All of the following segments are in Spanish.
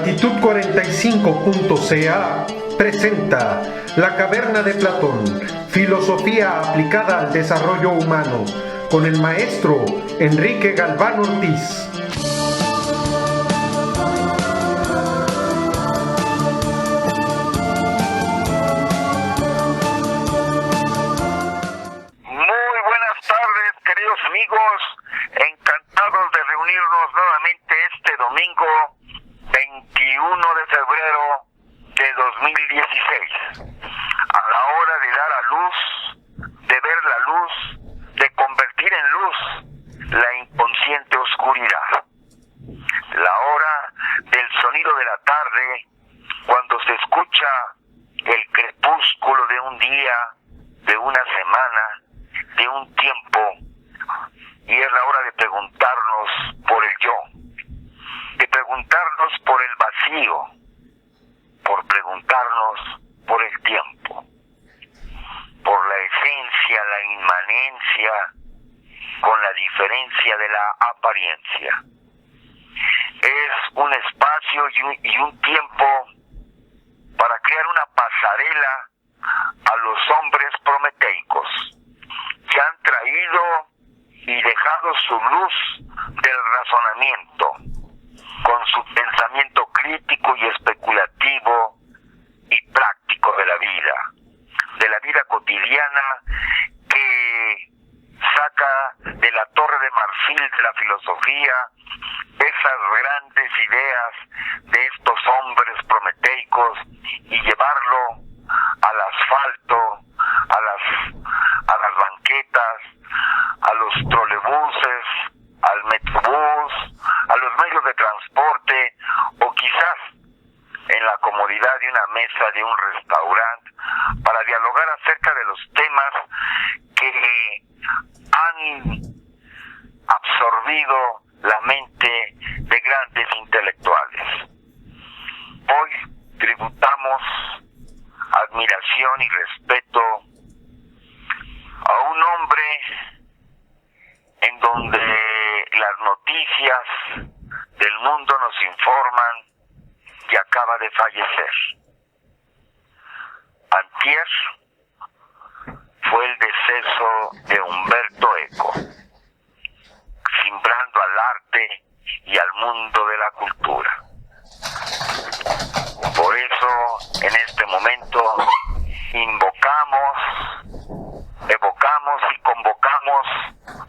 Latitud 45.ca presenta La Caverna de Platón, filosofía aplicada al desarrollo humano, con el maestro Enrique Galván Ortiz. Muy buenas tardes, queridos amigos, encantados de reunirnos nuevamente este domingo 21 de febrero de 2016, a la hora de dar a luz, de ver la luz, de convertir en luz la inconsciente oscuridad, la hora del sonido de la tarde, cuando se escucha el crepúsculo de un día, de una semana, de un tiempo, y es la hora de preguntarnos por el yo, de preguntarnos por el vacío, por preguntarnos por el tiempo, por la esencia, la inmanencia, con la diferencia de la apariencia. Es un espacio y un tiempo para crear una pasarela a los hombres prometeicos que han traído y dejado su luz del razonamiento con su pensamiento crítico y especulativo y práctico de la vida cotidiana, que saca de la torre de marfil de la filosofía esas grandes ideas de estos hombres prometeicos y llevarlo al asfalto, a las banquetas, a los trolebuses, al metrobús, a los medios de transporte, o quizás en la comodidad de una mesa de un restaurante, para dialogar acerca de los temas que han absorbido la mente de grandes intelectuales. Hoy tributamos admiración y respeto a un hombre en donde las noticias del mundo nos informan que acaba de fallecer. Antier fue el deceso de Humberto Eco, simbrando al arte y al mundo de la cultura. Por eso, en este momento, evocamos y convocamos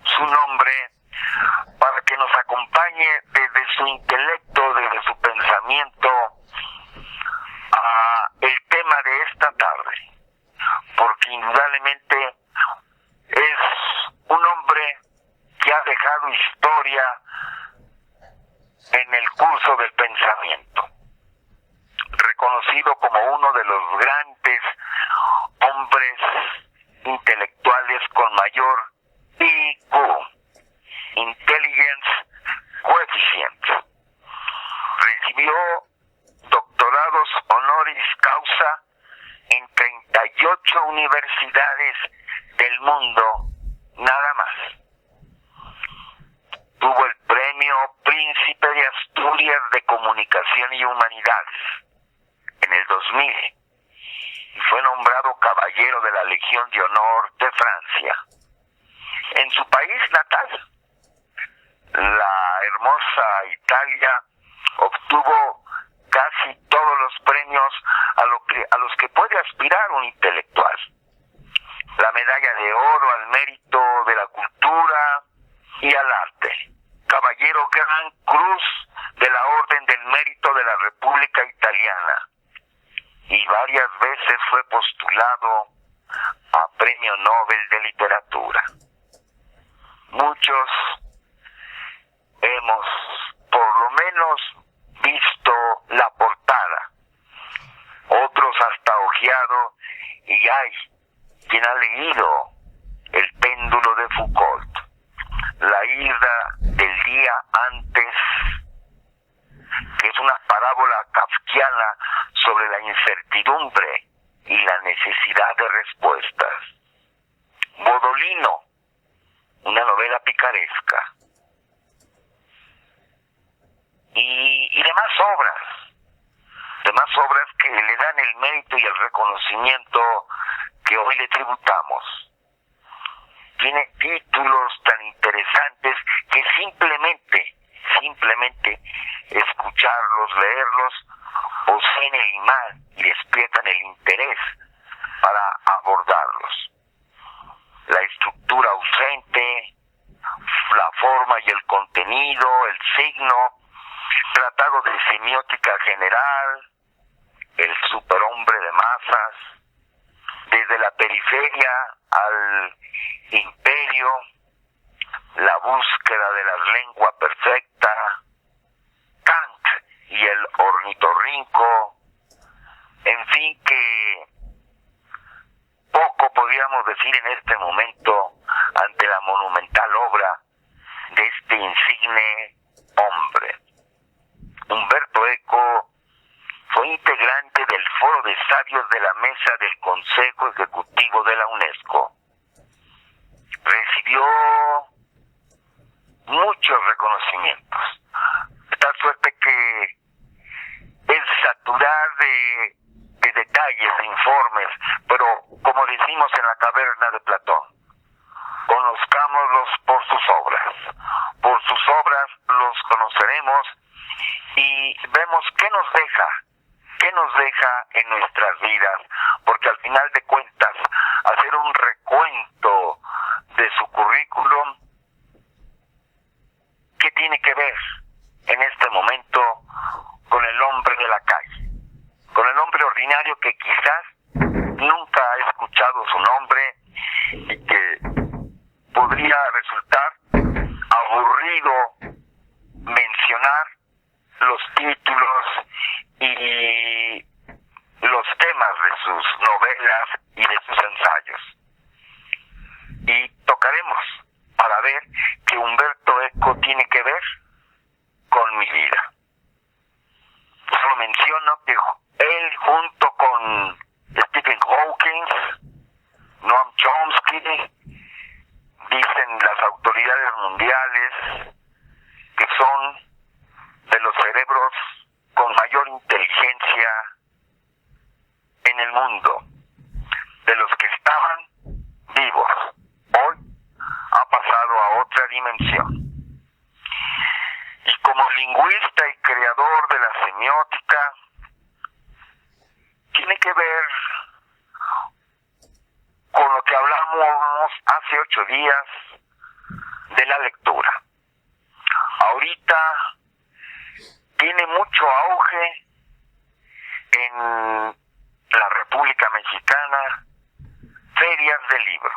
su nombre para que nos acompañe desde su intelecto, desde su pensamiento, a el tema de esta tarde, porque indudablemente es un hombre que ha dejado historia en el curso del pensamiento, reconocido como uno de los grandes hombres intelectuales con mayor IQ, Intelligence Coefficient. Recibió doctorados honoris causa en 38 universidades del mundo, nada más. Tuvo el premio Príncipe de Asturias de Comunicación y Humanidades en el 2000 y fue nombrado Caballero de la Legión de Honor de Francia. En su país natal, la hermosa Italia, obtuvo casi todos los premios a los que puede aspirar un intelectual. La medalla de oro al mérito de la cultura y al arte, Caballero Gran Cruz de la Orden del Mérito de la República Italiana, y varias veces fue postulado a Premio Nobel de Literatura. Muchos hemos por lo menos visto la portada, otros hasta hojeado, y hay quien ha leído El péndulo de Foucault, La ida del día antes, que es una parábola kafkiana sobre la incertidumbre y la necesidad de respuestas. Bodolino, una novela picaresca. Y demás obras el mérito y el reconocimiento que hoy le tributamos. Tiene títulos tan interesantes que simplemente escucharlos, leerlos, poseen el imán y despiertan el interés para abordarlos. La estructura ausente, la forma y el contenido, el signo, tratado de semiótica general, el superhombre de masas, desde la periferia al imperio, la búsqueda de la lengua perfecta, Kant y el ornitorrinco, en fin, que poco podríamos decir en este momento ante la monumental obra de este insigne hombre. Humberto Eco fue integrante del Foro de Sabios de la Mesa del Consejo Ejecutivo de la UNESCO. Recibió muchos reconocimientos, de tal suerte que es saturar de detalles, de informes, pero como decimos en la caverna de Platón, conozcámoslos por sus obras. Por sus obras los conoceremos y vemos qué nos deja en nuestras vidas, porque al final de cuentas, hacer un recuento de su currículum, ¿qué tiene que ver en este momento con el hombre de la calle? Con el hombre ordinario que quizás nunca ha escuchado su nombre y que podría resultar aburrido mencionar los títulos y los temas de sus novelas y de sus ensayos. Y tocaremos para ver que Humberto Eco tiene que ver con mi vida. Solo menciono que él, junto con Stephen Hawking, Noam Chomsky, dicen las autoridades mundiales que son de los cerebros con mayor inteligencia en el mundo, de los que estaban vivos. Hoy ha pasado a otra dimensión. Y como lingüista y creador de la semiótica, tiene que ver con lo que hablamos hace 8 días de la lectura. Ahorita tiene mucho auge en la República Mexicana ferias de libro.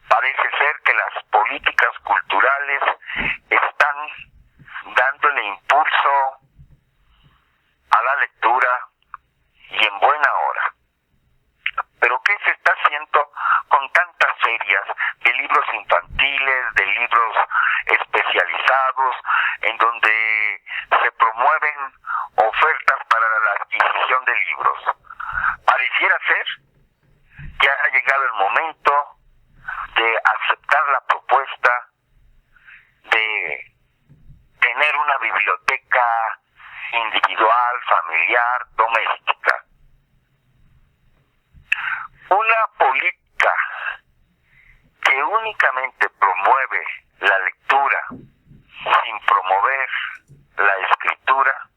Parece ser que las políticas culturales están dándole impulso a la lectura y en buena hora. Pero ¿qué se está haciendo con tantas ferias de libros infantiles, de libros especializados, en donde se promueven ofertas para la adquisición de libros? Pareciera ser que ha llegado el momento de aceptar la propuesta de tener una biblioteca individual, familiar, doméstica. Una política que únicamente promueve la lectura sin promover la escritura,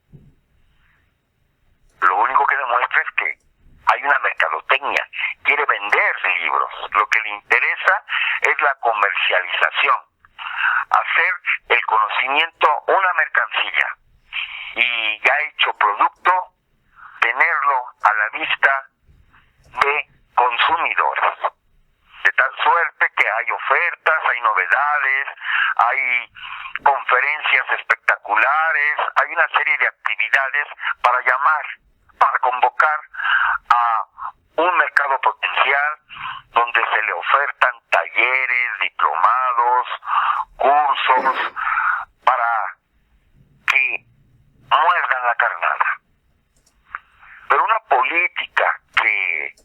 lo único que demuestra es que hay una mercadotecnia, quiere vender libros, lo que le interesa es la comercialización, hacer el conocimiento una mercancía y ya hecho producto, tenerlo a la vista de consumidores, de tal suerte que hay ofertas, hay novedades, hay conferencias espectaculares, hay una serie de actividades para convocar a un mercado potencial donde se le ofertan talleres, diplomados, cursos para que muerdan la carnada. Pero una política que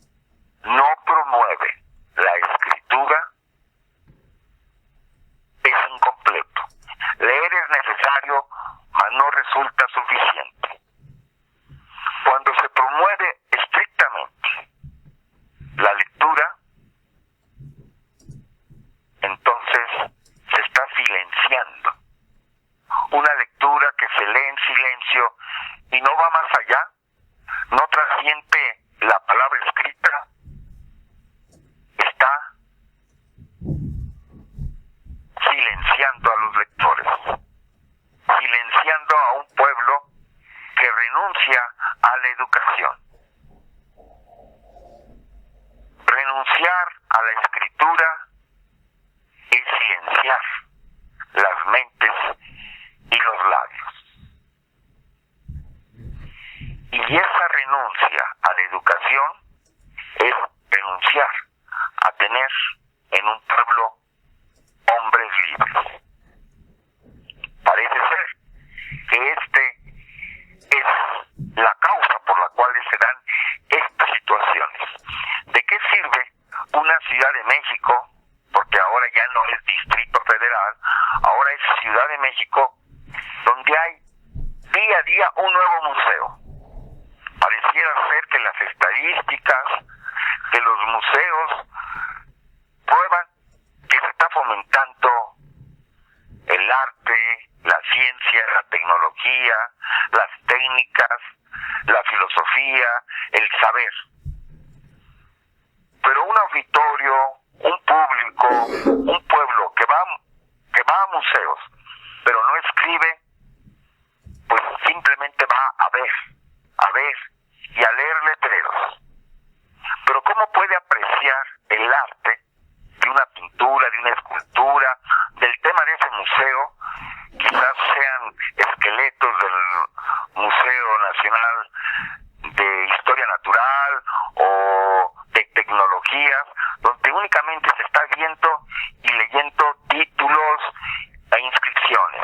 no promueve la escritura es incompleto. Leer es necesario, mas no resulta suficiente. Cuando se promueve estrictamente la palabra escrita está silenciando a los lectores, silenciando a un pueblo que renuncia a la educación. Renunciar a la escritura es silenciar las mentes y los labios. Y esa renuncia a la educación es renunciar a tener en un pueblo hombres libres. Parece ser que es la causa por la cual se dan estas situaciones. ¿De qué sirve una Ciudad de México? Porque ahora ya no es Distrito Federal, ahora es Ciudad de México, donde hay día a día un nuevo museo. Pareciera ser que las estadísticas de los museos prueban que se está fomentando el arte, la ciencia, la tecnología, las técnicas, la filosofía, el saber. Pero un auditorio, un público, un pueblo que va a museos, pero no escribe, pues simplemente va a ver y a leer letreros. Pero ¿cómo puede apreciar el arte de una pintura, de una escultura, del tema de ese museo? Quizás sean esqueletos del Museo Nacional de Historia Natural o de tecnologías, donde únicamente se está viendo y leyendo títulos e inscripciones.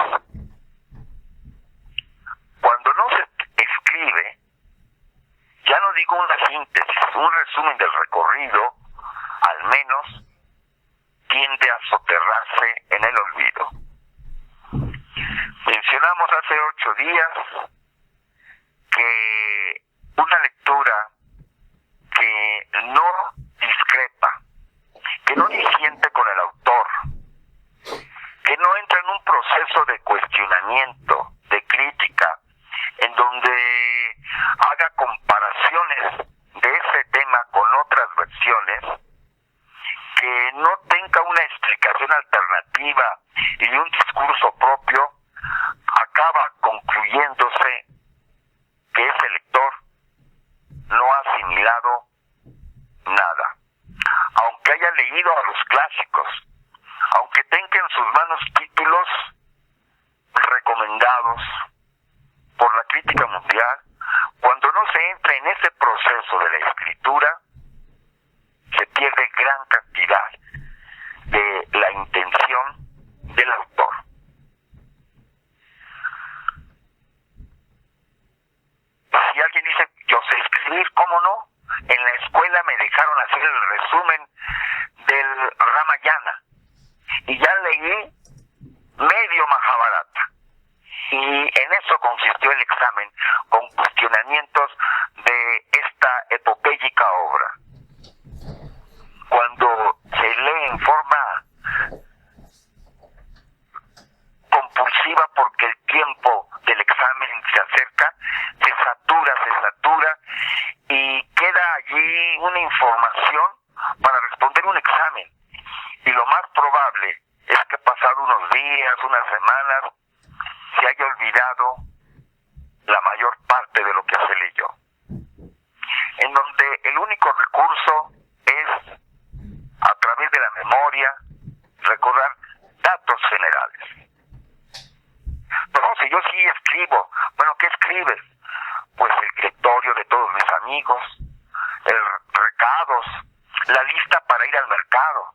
Cuando no se escribe, ya no digo una síntesis, un resumen del recorrido, al menos tiende a soterrarse en el olvido. Mencionamos hace 8 días que una lectura que no discrepa, que no disiente con el autor, que no entra en un proceso de cuestionamiento, de crítica, en donde haga comparaciones de ese tema con otras versiones, que no tenga una explicación alternativa y un discurso propio, acaba concluyéndose que ese lector no ha asimilado nada. Aunque haya leído a los clásicos, aunque tenga en sus manos títulos recomendados por la crítica mundial, cuando no se entra en ese proceso de la escritura, se pierde gran cantidad de la intención del autor. Si alguien dice, yo sé escribir, ¿cómo no? En la escuela me dejaron hacer el resumen del Ramayana y ya leí medio Mahabharata. Y en eso consistió el examen, con cuestionamientos de esta epopéyica obra. Cuando se lee en forma compulsiva porque el tiempo del examen se acerca, se satura y queda allí una información para responder un examen. Y lo más probable es que pasado unos días, unas semanas, se haya olvidado la mayor parte de lo que se leyó. En donde el único recurso es, a través de la memoria, recordar datos generales. No, si yo sí escribo, bueno, ¿qué escribes? Pues el directorio de todos mis amigos, recados, la lista para ir al mercado.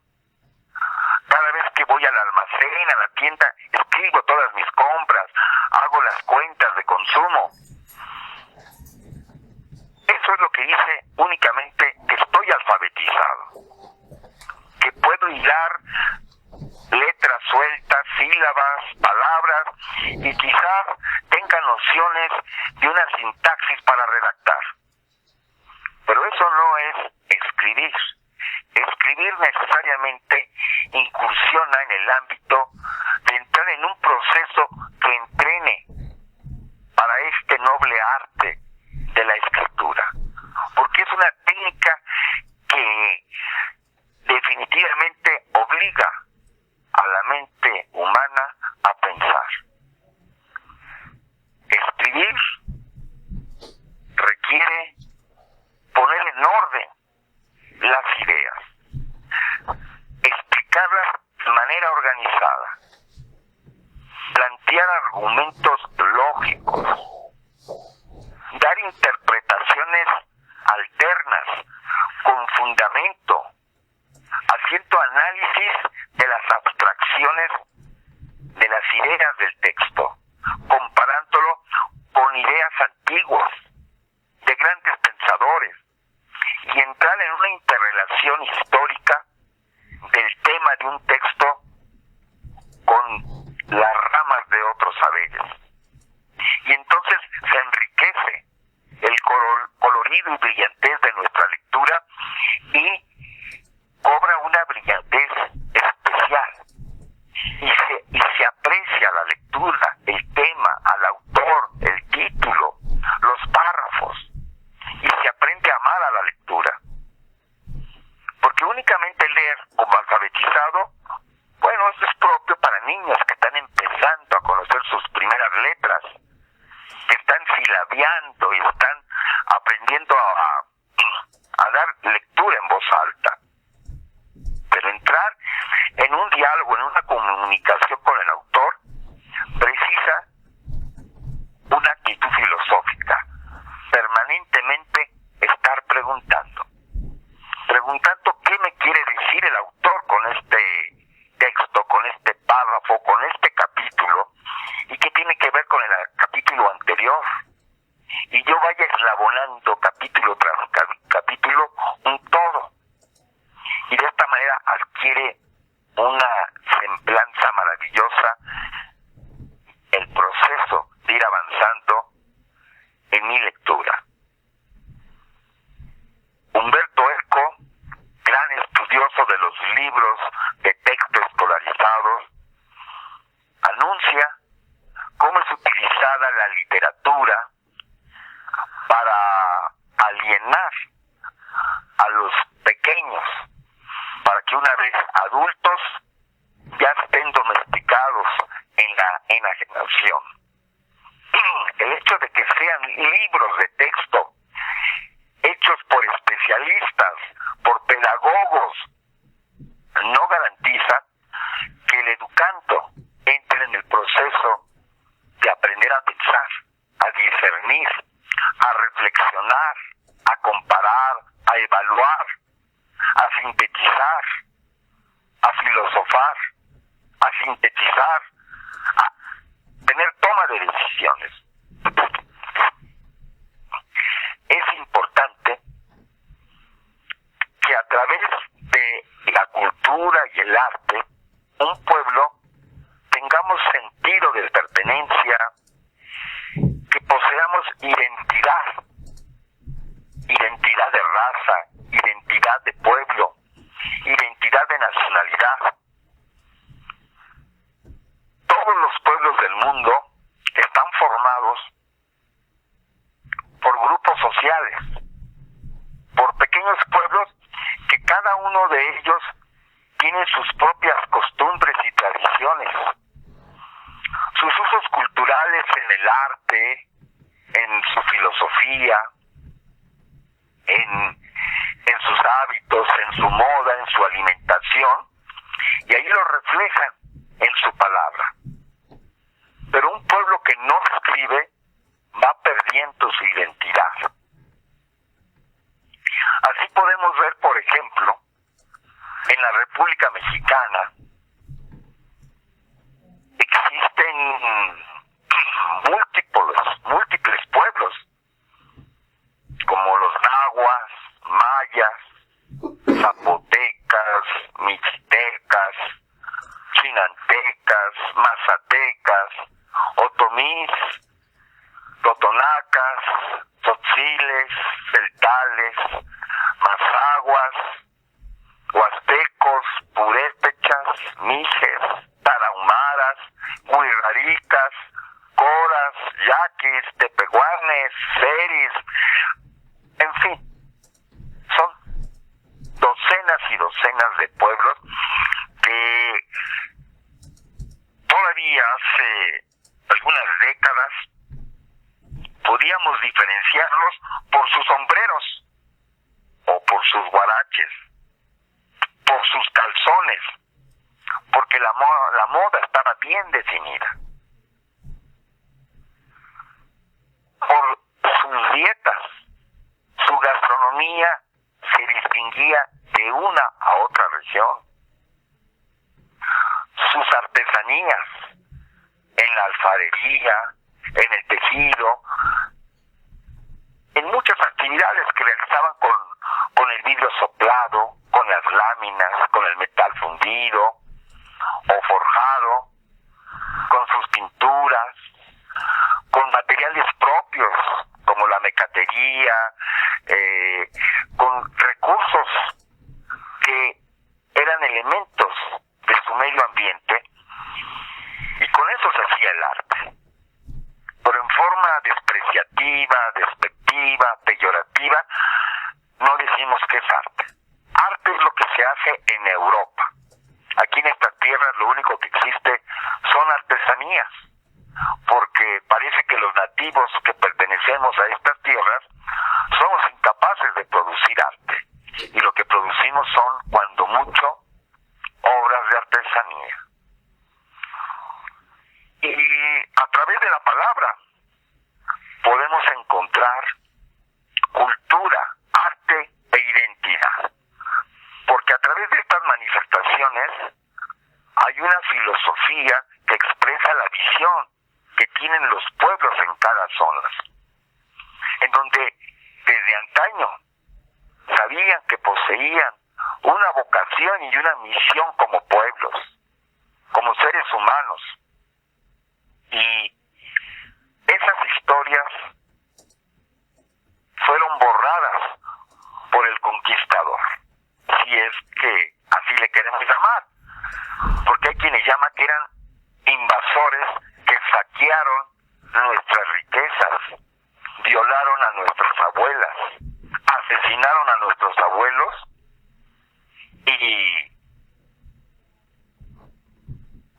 Cada vez que voy al almacén, a la tienda, escribo todas mis compras, hago las cuentas de consumo. Eso es lo que dice únicamente que estoy alfabetizado, que puedo hilar letras sueltas, sílabas, palabras, y quizás tenga nociones de una sintaxis para redactar. Pero eso no es escribir. Escribir necesariamente incursiona en el ámbito de entrar en un proceso que entrene para este noble arte de la escritura, porque es una fundamento, haciendo análisis de las abstracciones de las ideas del texto, comparándolo con ideas antiguas de grandes pensadores y entrar en una interrelación histórica del tema de un texto con las ramas de otros saberes. Y entonces se enriquece el colorido y brillantez de nuestra lectura y cobra una brillantez especial. Y se aprecia la lectura, el tema, al autor, el título, los párrafos, y se aprende a amar a la lectura. Porque únicamente leer como alfabetizado, bueno, eso es propio para niños que están empezando a conocer sus primeras letras, que están silabeando y están aprendiendo a dar lectura en voz alta. Pero entrar en un diálogo, en una comunicación con el autor, precisa una actitud filosófica, permanentemente estar preguntando qué me quiere decir el autor con este texto, con este párrafo, con este capítulo, y qué tiene que ver con el capítulo anterior, y yo vaya eslabonando capítulo tras capítulo un todo, y de esta manera adquiere una semblanza maravillosa el proceso de ir avanzando en mi lectura. Humberto Eco, gran estudioso de los libros de texto escolarizados, anuncia cómo es utilizada la literatura para alienar a los pequeños, para que una vez adultos ya estén domesticados en la enajenación. El hecho de que sean libros de texto hechos por especialistas, por pedagogos, no garantiza que el educando entre en el proceso de aprender a pensar, a discernir, a reflexionar, a comparar, a evaluar, a sintetizar, a filosofar, a sintetizar, a tener toma de decisiones. Es importante que a través de la cultura y el arte, un pueblo tengamos sentido de pertenencia, que poseamos identidad de raza, identidad de pueblo, identidad de nacionalidad. Todos los pueblos del mundo están formados por grupos sociales, por pequeños pueblos que cada uno de ellos tiene sus propias costumbres y tradiciones, sus usos culturales en el arte, en su filosofía, en sus hábitos, en su moda, en su alimentación, y ahí lo reflejan en su palabra. Pero un pueblo que no escribe va perdiendo su identidad. Así podemos ver, por ejemplo, en la República Mexicana existen múltiples pueblos, como los nahuas, mayas, zapotecas, mixtecas, chinantecas, mazatecas, otomís, totonacas, tzotziles, celtales, mazaguas, huastecos, purépechas, mijes, tarahumaras, huirraricas, coras, yaquis, tepehuanes, seris, en fin, son docenas y docenas de pueblos que todavía hace algunas décadas podíamos diferenciarlos por sus sombreros o por sus guaraches, por sus calzones, porque la moda estaba bien definida, por sus dietas, su gastronomía se distinguía distinguía de una a otra región. Sus artesanías en la alfarería, en el tejido, en muchas actividades que realizaban con el vidrio soplado, con las láminas, con el metal fundido o forjado, con sus pinturas, con materiales propios como la mecatería, con recursos que eran elementos de su medio ambiente, y con eso se hacía el arte, pero en forma despreciativa, despectiva, peyorativa. No decimos que es arte. Arte es lo que se hace en Europa. Aquí en estas tierras lo único que existe son artesanías, porque parece que los nativos que pertenecemos a estas tierras somos incapaces de producir arte, y lo que producimos son, cuando mucho, obras de artesanía. Y a través de la palabra podemos encontrar cultura, arte e identidad, porque a través de estas manifestaciones hay una filosofía que expresa la visión que tienen los pueblos en cada zona, en donde desde antaño sabían que poseían una vocación y una misión como pueblos, como seres humanos, y esas historias fueron borradas por el conquistador, si es que así le queremos llamar, porque hay quienes llaman que eran invasores que saquearon nuestras riquezas, violaron a nuestras abuelas, asesinaron a nuestros abuelos y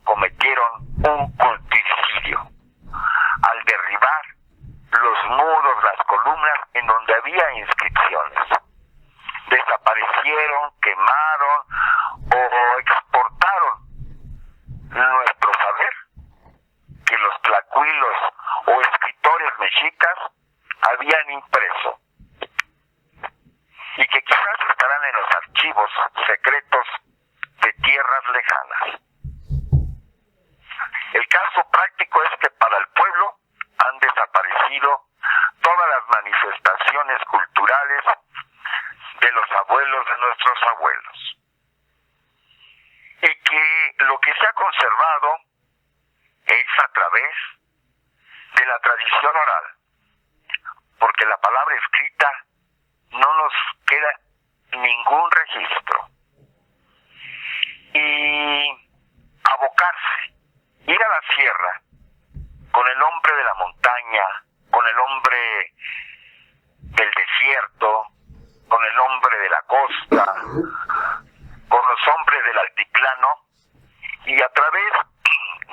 cometieron un culticidio al derribar los muros, las columnas en donde había inscripciones. Desaparecieron, quemaron o exportaron nuestro saber, que los tlacuilos o escritores mexicas habían impreso, y que quizás estarán en los archivos secretos de tierras lejanas. El caso práctico es que para el pueblo han desaparecido todas las manifestaciones culturales de los abuelos de nuestros abuelos, y que lo que se ha conservado es a través de la tradición oral, porque la palabra escrita no nos queda ningún registro. Y abocarse, ir a la sierra con el hombre de la montaña, con el hombre del desierto, con el hombre de la costa, con los hombres del altiplano, y a través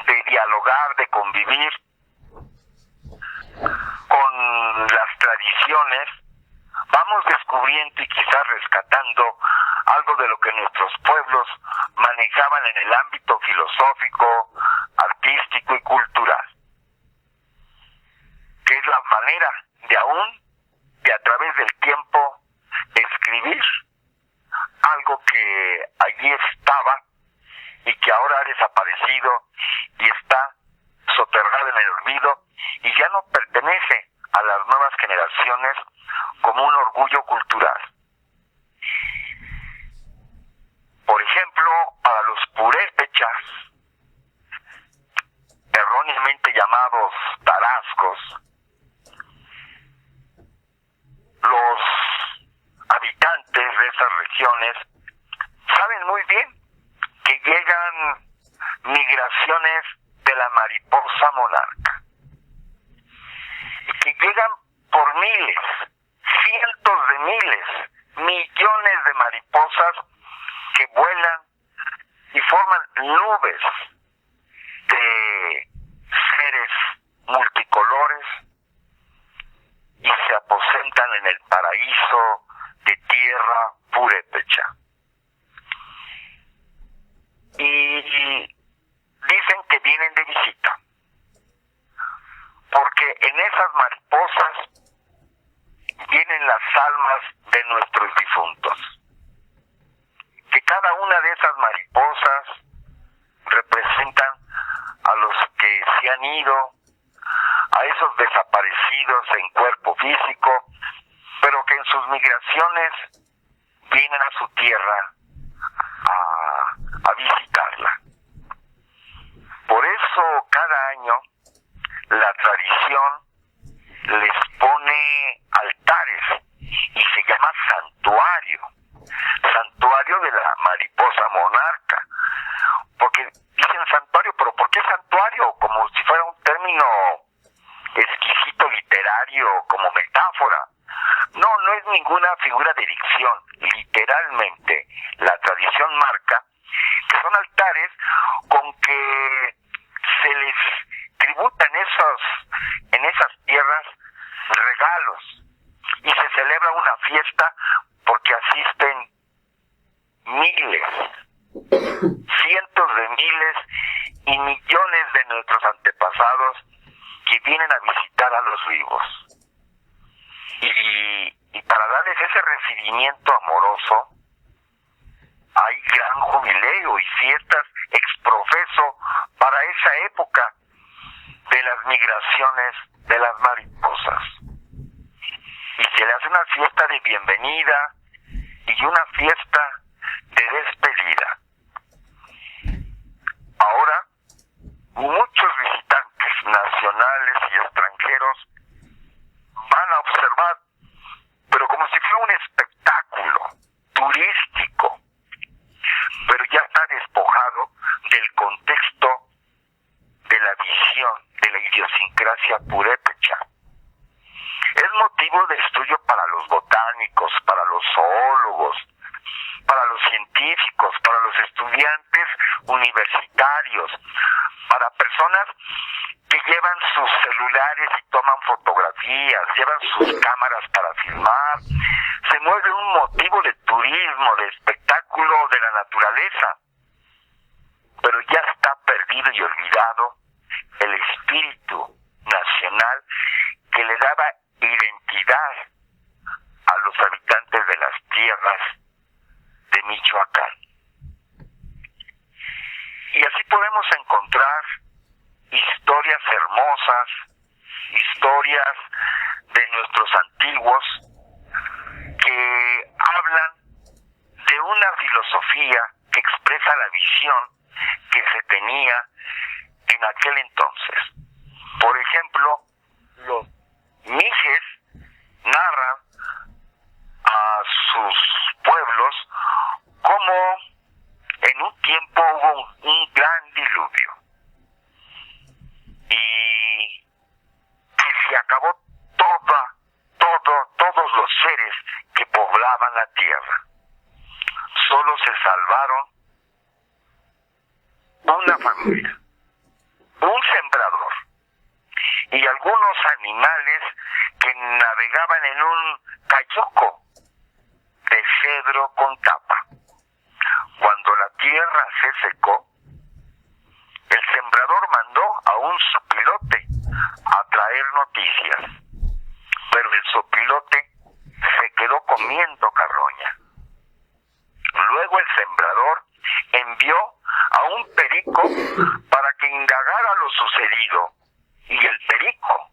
de dialogar, de convivir con las tradiciones, vamos descubriendo y quizás rescatando algo de lo que nuestros pueblos manejaban en el ámbito filosófico, artístico y cultural, que es la manera de aún, de a través del tiempo, escribir algo que allí estaba y que ahora ha desaparecido y está soterrado en el olvido, y ya no pertenece a las nuevas generaciones como un orgullo cultural. Por ejemplo, para los purépechas, erróneamente llamados tarascos, los habitantes de esas regiones saben muy bien que llegan migraciones de la mariposa monarca, y que llegan por miles, cientos de miles, millones de mariposas que vuelan y forman nubes de seres multicolores y se aposentan en el paraíso de tierra purépecha. Y dicen que vienen de visita, porque en esas mariposas vienen las almas de nuestros difuntos. detenido, a esos desaparecidos en cuerpo físico, pero que en sus migraciones vienen a su tierra a visitarla. Por eso cada año la tradición les pone altares y se llama santuario de la mariposa monarca, porque dicen santuario, pero ¿por qué santuario? Como si fuera un término exquisito literario, como metáfora. No es ninguna figura de dicción. Literalmente la tradición marca que son altares con que se les tributa en esas tierras regalos, y se celebra una fiesta porque asisten miles, cientos de miles y millones de nuestros antepasados que vienen a visitar a los vivos. Y para darles ese recibimiento amoroso, hay gran jubileo y fiestas exprofeso para esa época de las migraciones de las mariposas. Y se le hace una fiesta de bienvenida y una fiesta de despedida. Ahora, muchos visitantes nacionales y extranjeros van a observar, pero como si fuera un espectáculo turístico, pero ya está despojado del contexto de la visión de la idiosincrasia purépecha. Es motivo de estudio para los botánicos, para los zoólogos, para los científicos, para los estudiantes universitarios, para personas que llevan sus celulares y toman fotografías, llevan sus cámaras para filmar. Se mueve un motivo de turismo, de espectáculo de la naturaleza. Pero ya está perdido y olvidado el espíritu nacional que le daba identidad a los habitantes de las tierras de Michoacán. Y así podemos encontrar historias hermosas, historias de nuestros antiguos que hablan de una filosofía que expresa la visión que se tenía en aquel entonces. Por ejemplo, los mijes narran a sus pueblos cómo en un tiempo hubo un gran diluvio y que se acabó todos los seres que poblaban la tierra. Solo se salvaron una familia, un sembrador y algunos animales que navegaban en un cayuco de cedro con tapa. Cuando la tierra se secó, el sembrador mandó a un sopilote a traer noticias, pero el sopilote se quedó comiendo carroña. Luego el sembrador envió a un perico para que indagara lo sucedido, y el perico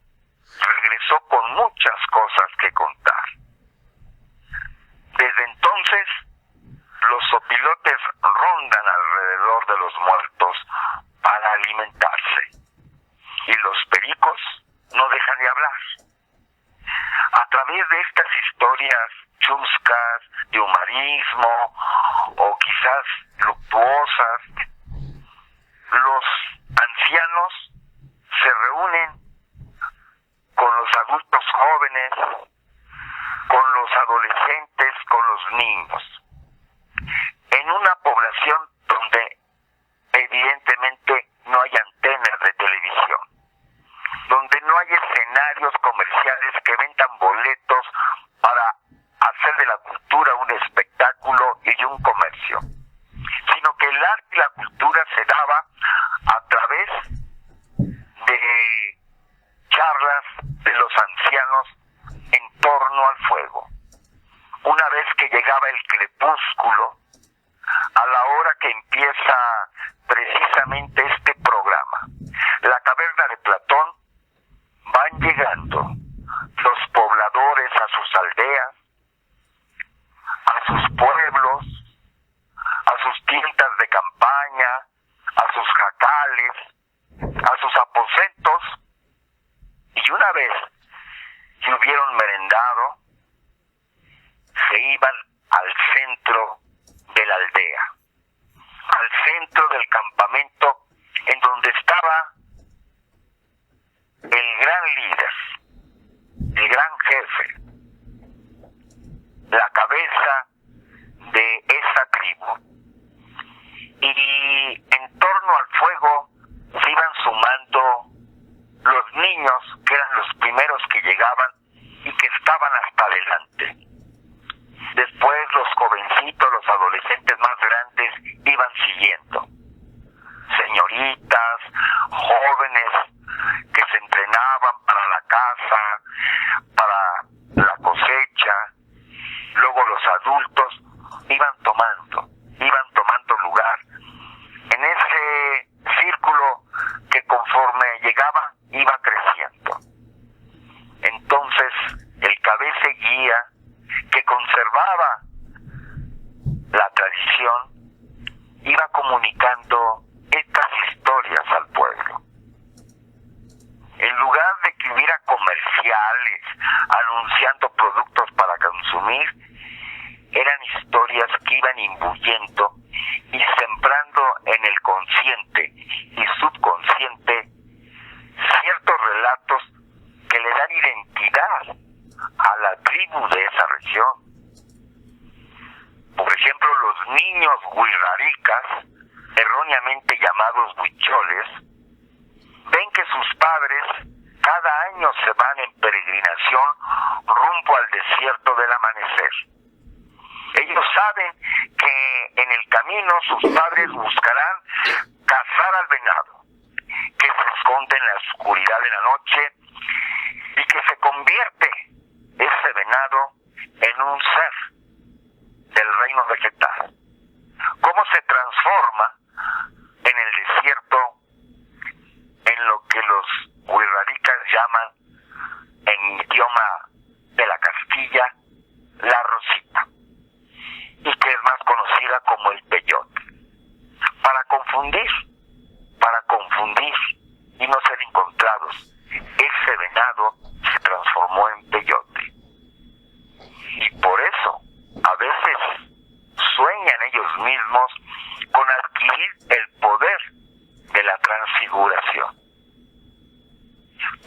regresó con muchas cosas que contar. Desde entonces, los sopilotes rondan alrededor de los muertos para alimentarse, y los pericos no dejan de hablar. A través de estas historias chuscas, de humorismo o quizás luctuosas, los ancianos se reúnen con los adultos jóvenes, con los adolescentes, con los niños, en una población donde evidentemente no hay antenas de televisión, donde no hay escenarios comerciales que vendan boletos para hacer de la cultura un espectáculo y un comercio, sino que el arte y la cultura se daba a través de charlas de los ancianos en torno al fuego. Una vez que llegaba el crepúsculo, a la hora que empieza precisamente este programa, La Caverna de Platón, llegando los pobladores a sus aldeas, a sus pueblos, a sus tiendas de campaña, a sus jacales, a sus aposentos, y una vez que hubieron merendado, se iban al centro de la aldea, al centro del campamento, en donde estaba el gran líder, el gran jefe, la cabeza de esa tribu. Y en torno al fuego se iban sumando los niños, que eran los primeros que llegaban y que estaban hasta adelante. Después los jovencitos, los adolescentes más grandes iban siguiendo. Señoritas, jóvenes que se entrenaban para la caza, para la cosecha. Luego los adultos iban tomando lugar en ese círculo que conforme llegaba iba creciendo. Entonces el cabeza guía, que conservaba la tradición, iba comunicando estas historias al pueblo. En lugar de que hubiera comerciales anunciando productos para consumir, eran historias que iban imbuyendo y sembrando en el consciente y subconsciente ciertos relatos que le dan identidad a la tribu de esa región. Por ejemplo, los niños huirraricas, erróneamente llamados huicholes, ven que sus padres cada año se van en peregrinación rumbo al desierto del amanecer. Ellos saben que en el camino sus padres buscarán cazar al venado, que se esconde en la oscuridad de la noche y que se convierte ese venado en un ser del reino vegetal. Cómo se transforma en el desierto en lo que los huirraricas llaman, en idioma de la Castilla, la rosita, y que es más conocida como el peyote. Para confundir y no ser encontrados, ese venado se transformó en peyote. Y por eso, a veces, sueñan ellos mismos con adquirir el poder de la transfiguración.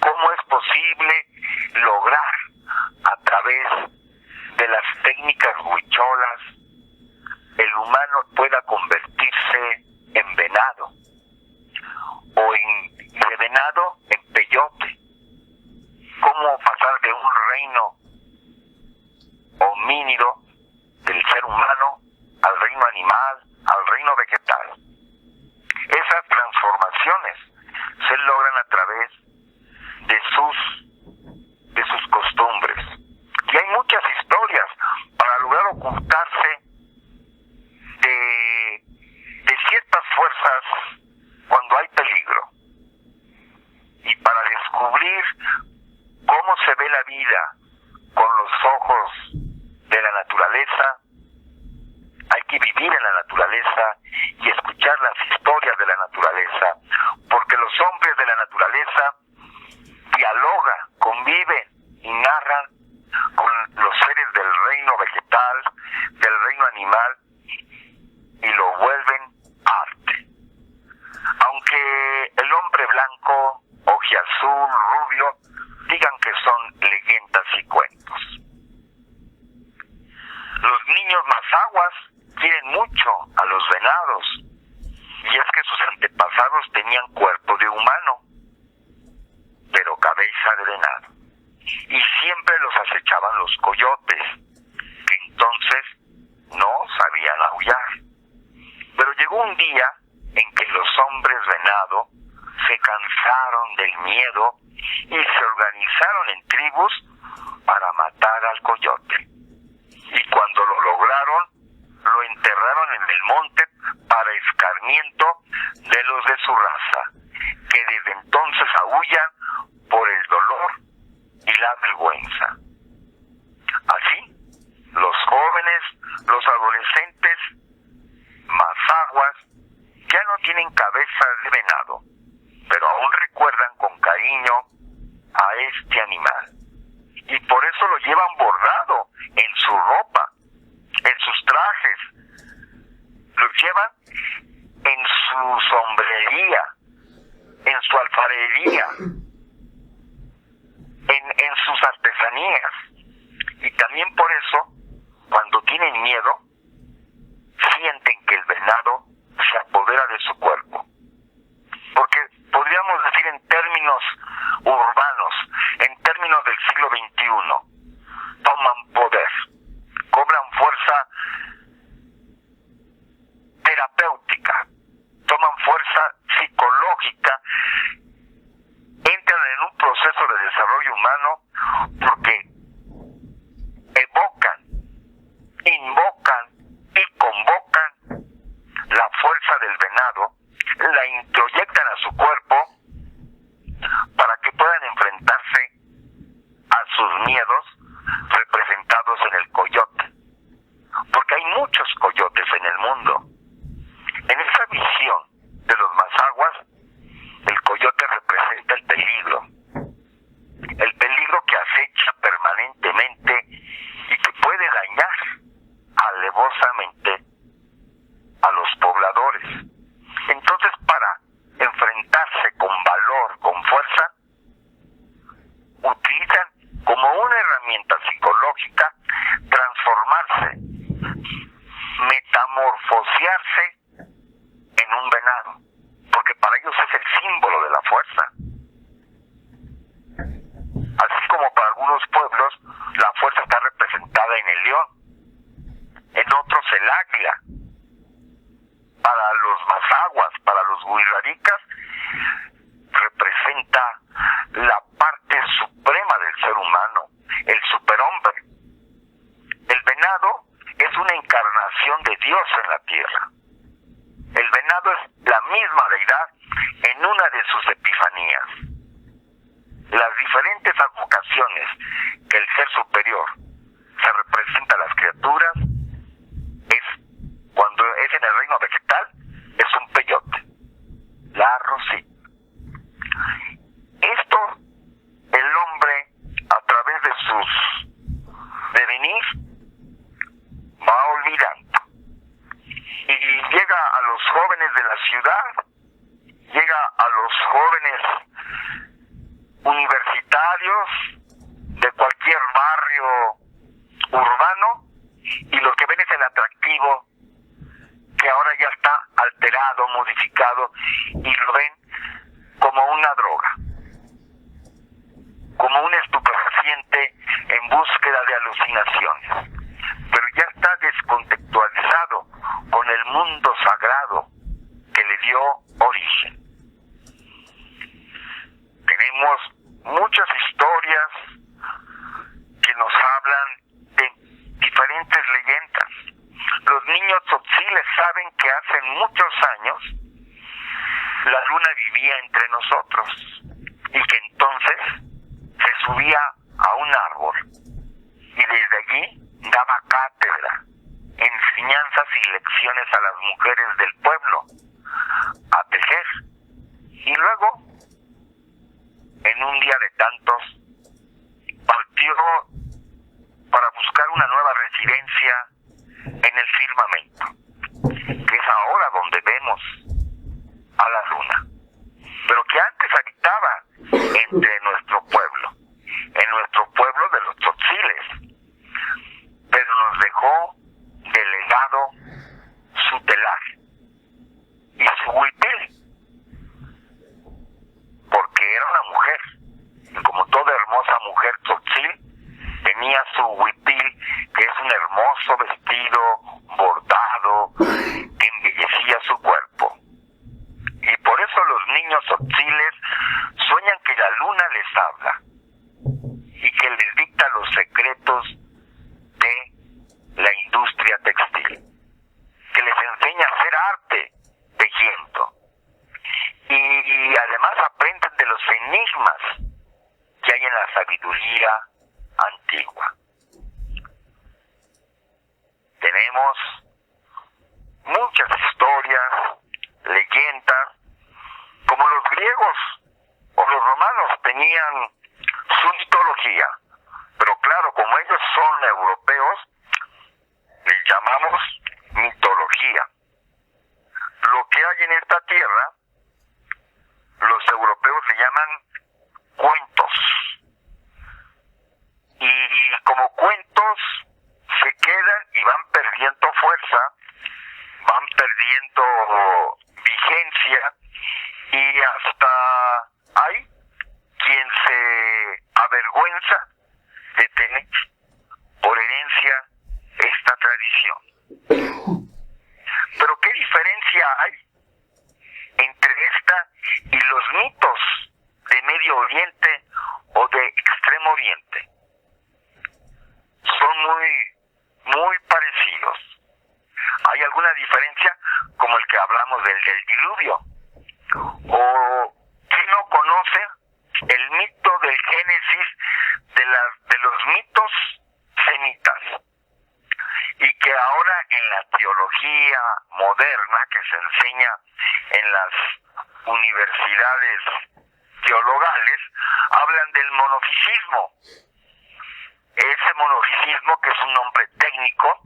¿Cómo es posible lograr, a través de las técnicas huicholas, el humano pueda convertirse en venado, o de venado en peyote? ¿Cómo pasar de un reino homínido del ser humano al reino animal, al reino vegetal? Esas transformaciones se logran a través de sus costumbres. Y hay muchas historias para lograr ocultarse de ciertas fuerzas cuando hay peligro. Y para descubrir cómo se ve la vida con los ojos de la naturaleza, hay que vivir en la naturaleza y escuchar las historias de la naturaleza, porque los hombres de la naturaleza dialogan, conviven y narran con los seres del reino vegetal, del reino animal, y lo vuelven arte. Aunque el hombre blanco, ojiazul, rubio, digan que son leyendas y cuentos. Los niños mazahuas quieren mucho a los venados, y es que sus antepasados tenían cuerpo de humano, pero cabeza de venado, y siempre los acechaban los coyotes, que entonces no sabían aullar. Pero llegó un día en que los hombres venado se cansaron del miedo y se organizaron en tribus para matar al coyote. Y cuando lo lograron, lo enterraron en el monte para escarmiento de los de su raza, que desde entonces aúllan por el dolor Los adolescentes mazaguas ya no tienen cabeza de venado, pero aún recuerdan con cariño a este animal. Y por eso lo llevan bordado en su ropa, en sus trajes. Lo llevan en su sombrería, en su alfarería, en sus artesanías. Y también por eso, cuando tienen miedo, sienten que el venado se apodera de su cuerpo. Porque podríamos decir en términos urbanos, en términos del siglo XXI, toman poder, cobran fuerza terapéutica, toman fuerza psicológica, entran en un proceso de desarrollo humano porque evocan, invocan y convocan la fuerza del venado, la introyectan a su cuerpo para que puedan enfrentarse a sus miedos representados en el coyote. Porque hay muchos coyotes en el mundo. En esa visión de los mazaguas, el coyote representa el peligro que acecha permanentemente y que puede dañar alevosamente a los pobladores. Entonces, para enfrentarse con valor, con fuerza, utilizan como una herramienta psicológica transformarse, metamorfosearse en un venado, porque para ellos es el símbolo de la fuerza. Así como para algunos pueblos la fuerza está representada en el león, en otros el águila. Para los mazaguas, para los huirraricas, representa la parte suprema del ser humano, el superhombre. El venado es una encarnación de Dios en la tierra. El venado es la misma deidad en una de sus epifanías. Las diferentes advocaciones que el ser superior se representa a las criaturas es cuando es en el reino vegetal, es un peyote, la rosita. Esto, el hombre, a través de sus devenir, va olvidando. Y llega a los jóvenes de la ciudad, llega a los jóvenes universitarios de cualquier barrio urbano, y lo que ven es el atractivo que ahora ya está alterado, modificado, y lo ven como una droga, como un estupefaciente en búsqueda de alucinaciones. Pero ya está descontextualizado con el mundo sagrado que le dio origen. Tenemos muchas historias que nos hablan de diferentes leyendas. Los niños tzotziles saben que hace muchos años la luna vivía entre nosotros y que entonces se subía a un árbol y desde allí daba cátedra, enseñanzas y lecciones a las mujeres del pueblo a tejer. Y luego, en un día de tantos, partió para buscar una nueva residencia en el firmamento, que es ahora donde vemos a la luna, pero que antes habitaba entre nuestro pueblo, en nuestro pueblo de los tzotziles, pero nos dejó de legado su telar y su huipil, porque era una mujer, y como toda hermosa mujer tzotzil, tenía su huipil, que es un hermoso vestido bordado que embellecía su cuerpo. Y por eso los niños tzotziles sueñan que la luna les habla y que les dicta los secretos de la industria textil, que les enseña a ser muchas historias, leyendas, como los griegos o los romanos tenían su mitología, pero claro, como ellos son europeos, les llamamos mitología. Lo que hay en esta tierra, los europeos le llaman cuentos. Y como cuentos se quedan y van perdiendo fuerza, van perdiendo vigencia, y hasta hay quien se avergüenza de tener por herencia esta tradición. Pero ¿qué diferencia hay entre esta y los mitos de Medio Oriente o de Extremo Oriente? Son muy parecidos. Hay alguna diferencia, como el que hablamos del diluvio. O ¿quién no conoce el mito del Génesis de los mitos semitas? Y que ahora en la teología moderna que se enseña en las universidades teologales, hablan del monofisismo. Ese monofisismo, que es un nombre técnico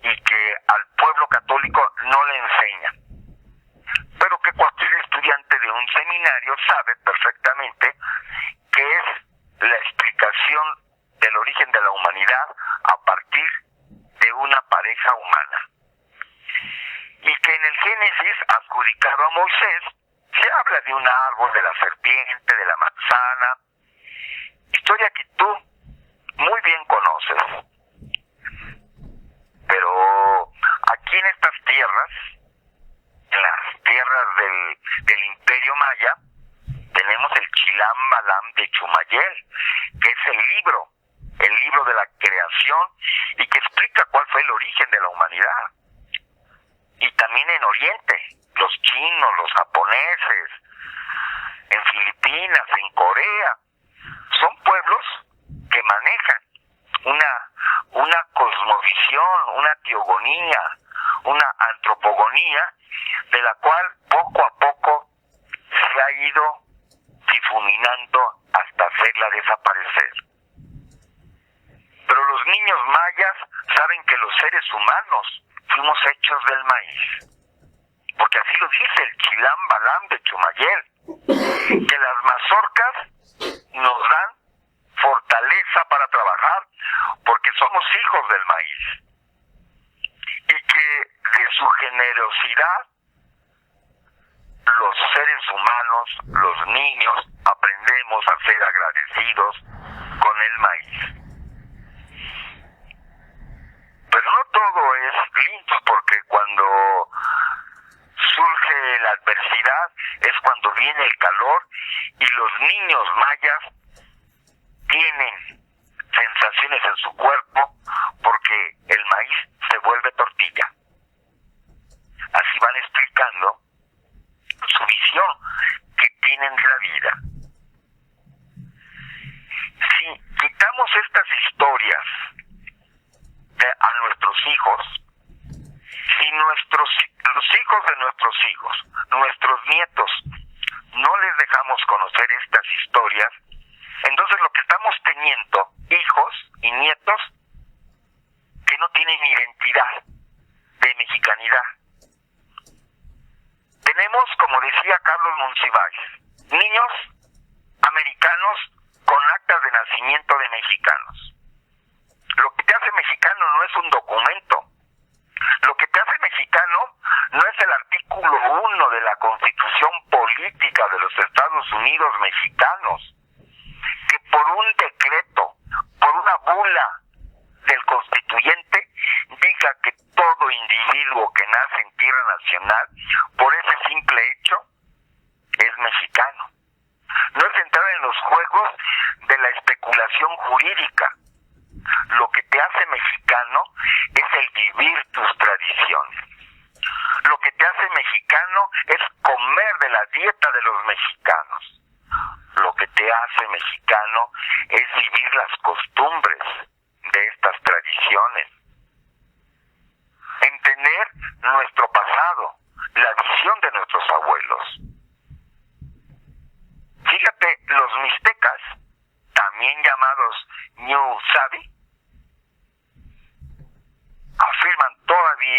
y que al pueblo católico no le enseña, pero que cualquier estudiante de un seminario sabe perfectamente que es la explicación del origen de la humanidad a partir de una pareja humana. Y que en el Génesis, adjudicado a Moisés, se habla de un árbol, de la serpiente, de la manzana, historia que tú muy bien conoces. Pero aquí en estas tierras, en las tierras del Imperio Maya, tenemos el Chilam Balam de Chumayel, que es el libro de la creación y que explica cuál fue el origen de la humanidad. Y también en Oriente, los chinos, los japoneses, en Filipinas, en Corea, son pueblos que manejan una cosmovisión, una teogonía, una antropogonía, de la cual poco a poco se ha ido difuminando hasta hacerla desaparecer. Pero los niños mayas saben que los seres humanos fuimos hechos del maíz, porque así lo dice el Chilam Balam de Chumayel, que las mazorcas nos dan fortaleza para trabajar porque somos hijos del maíz, y que de su generosidad los seres humanos, los niños, aprendemos a ser agradecidos con el maíz. Pero no todo es lindo, porque cuando surge la adversidad es cuando viene el calor, y los niños mayas tienen sensaciones en su cuerpo porque el maíz se vuelve tortilla. Así van explicando su visión que tienen de la vida. Si quitamos estas historias a nuestros hijos, si los hijos de nuestros hijos, nuestros nietos, no les dejamos conocer estas historias, entonces lo que estamos teniendo, hijos y nietos que no tienen identidad de mexicanidad. Tenemos, como decía Carlos Monsiváis, niños americanos con actas de nacimiento de mexicanos. Lo que te hace mexicano no es un documento. Lo que te hace mexicano no es el artículo 1 de la Constitución Política de los Estados Unidos Mexicanos, que por un decreto, por una bula del constituyente, diga que todo individuo que nace en tierra nacional, por ese simple hecho, es mexicano. No es entrar en los juegos de la especulación jurídica. Lo que te hace mexicano es el vivir tus tradiciones. Lo que te hace mexicano es comer de la dieta de los mexicanos. Lo que te hace mexicano es vivir las costumbres de estas tradiciones. Entender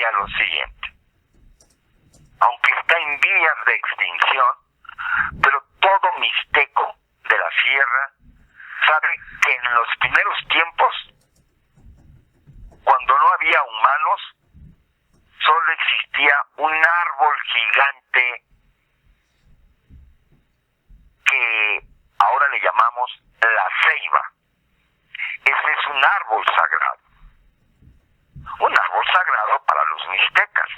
decía lo siguiente: aunque está en vías de extinción, pero todo mixteco de la sierra sabe que en los primeros tiempos, cuando no había humanos, solo existía un árbol gigante que ahora le llamamos la ceiba. Ese es un árbol sagrado. Un árbol sagrado para los mixtecas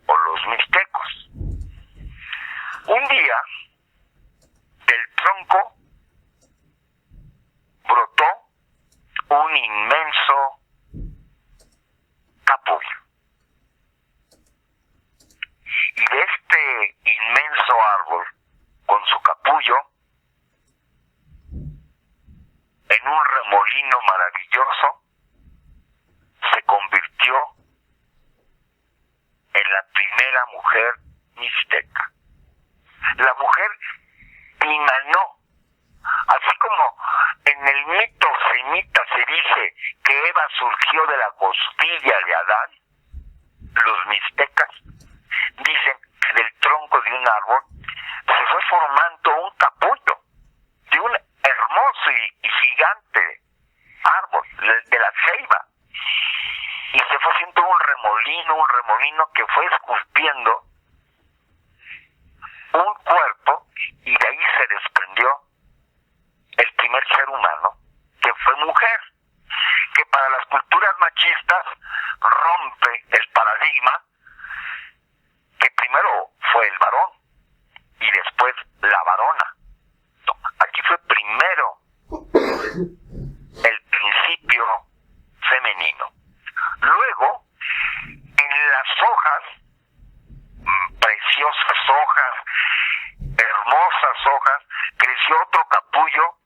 o los mixtecos. Un día, del tronco brotó un inmenso capullo. Y de este inmenso árbol, con su capullo, en un remolino maravilloso, se convirtió en la primera mujer mixteca. La mujer dimanó, así como en el mito semita se dice que Eva surgió de la costilla de Adán, los mixtecas dicen que del tronco de un árbol se fue formando un capullo de un hermoso y gigante árbol, de la ceiba, y se fue haciendo un remolino que fue esculpiendo un cuerpo, y de ahí se desprendió el primer ser humano, que fue mujer, que para las culturas machistas rompe el paradigma que primero fue el varón y después la varona. No, aquí fue primero el principio femenino. Luego, en las hojas, preciosas hojas, hermosas hojas, creció otro capullo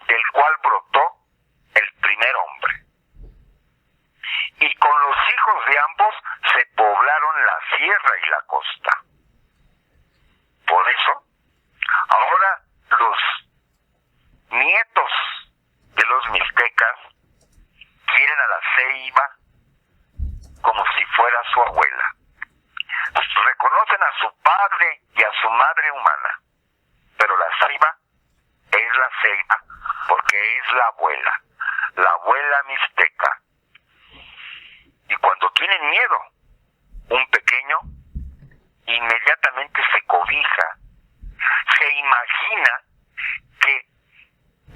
del cual brotó el primer hombre. Y con los hijos de ambos se poblaron la sierra y la costa. Por eso, ahora los nietos de los mixtecas quieren a la ceiba como si fuera su abuela. Reconocen a su padre y a su madre humana, pero la ceiba es la ceiba porque es la abuela mixteca. Y cuando tienen miedo, un pequeño inmediatamente se cobija, se imagina que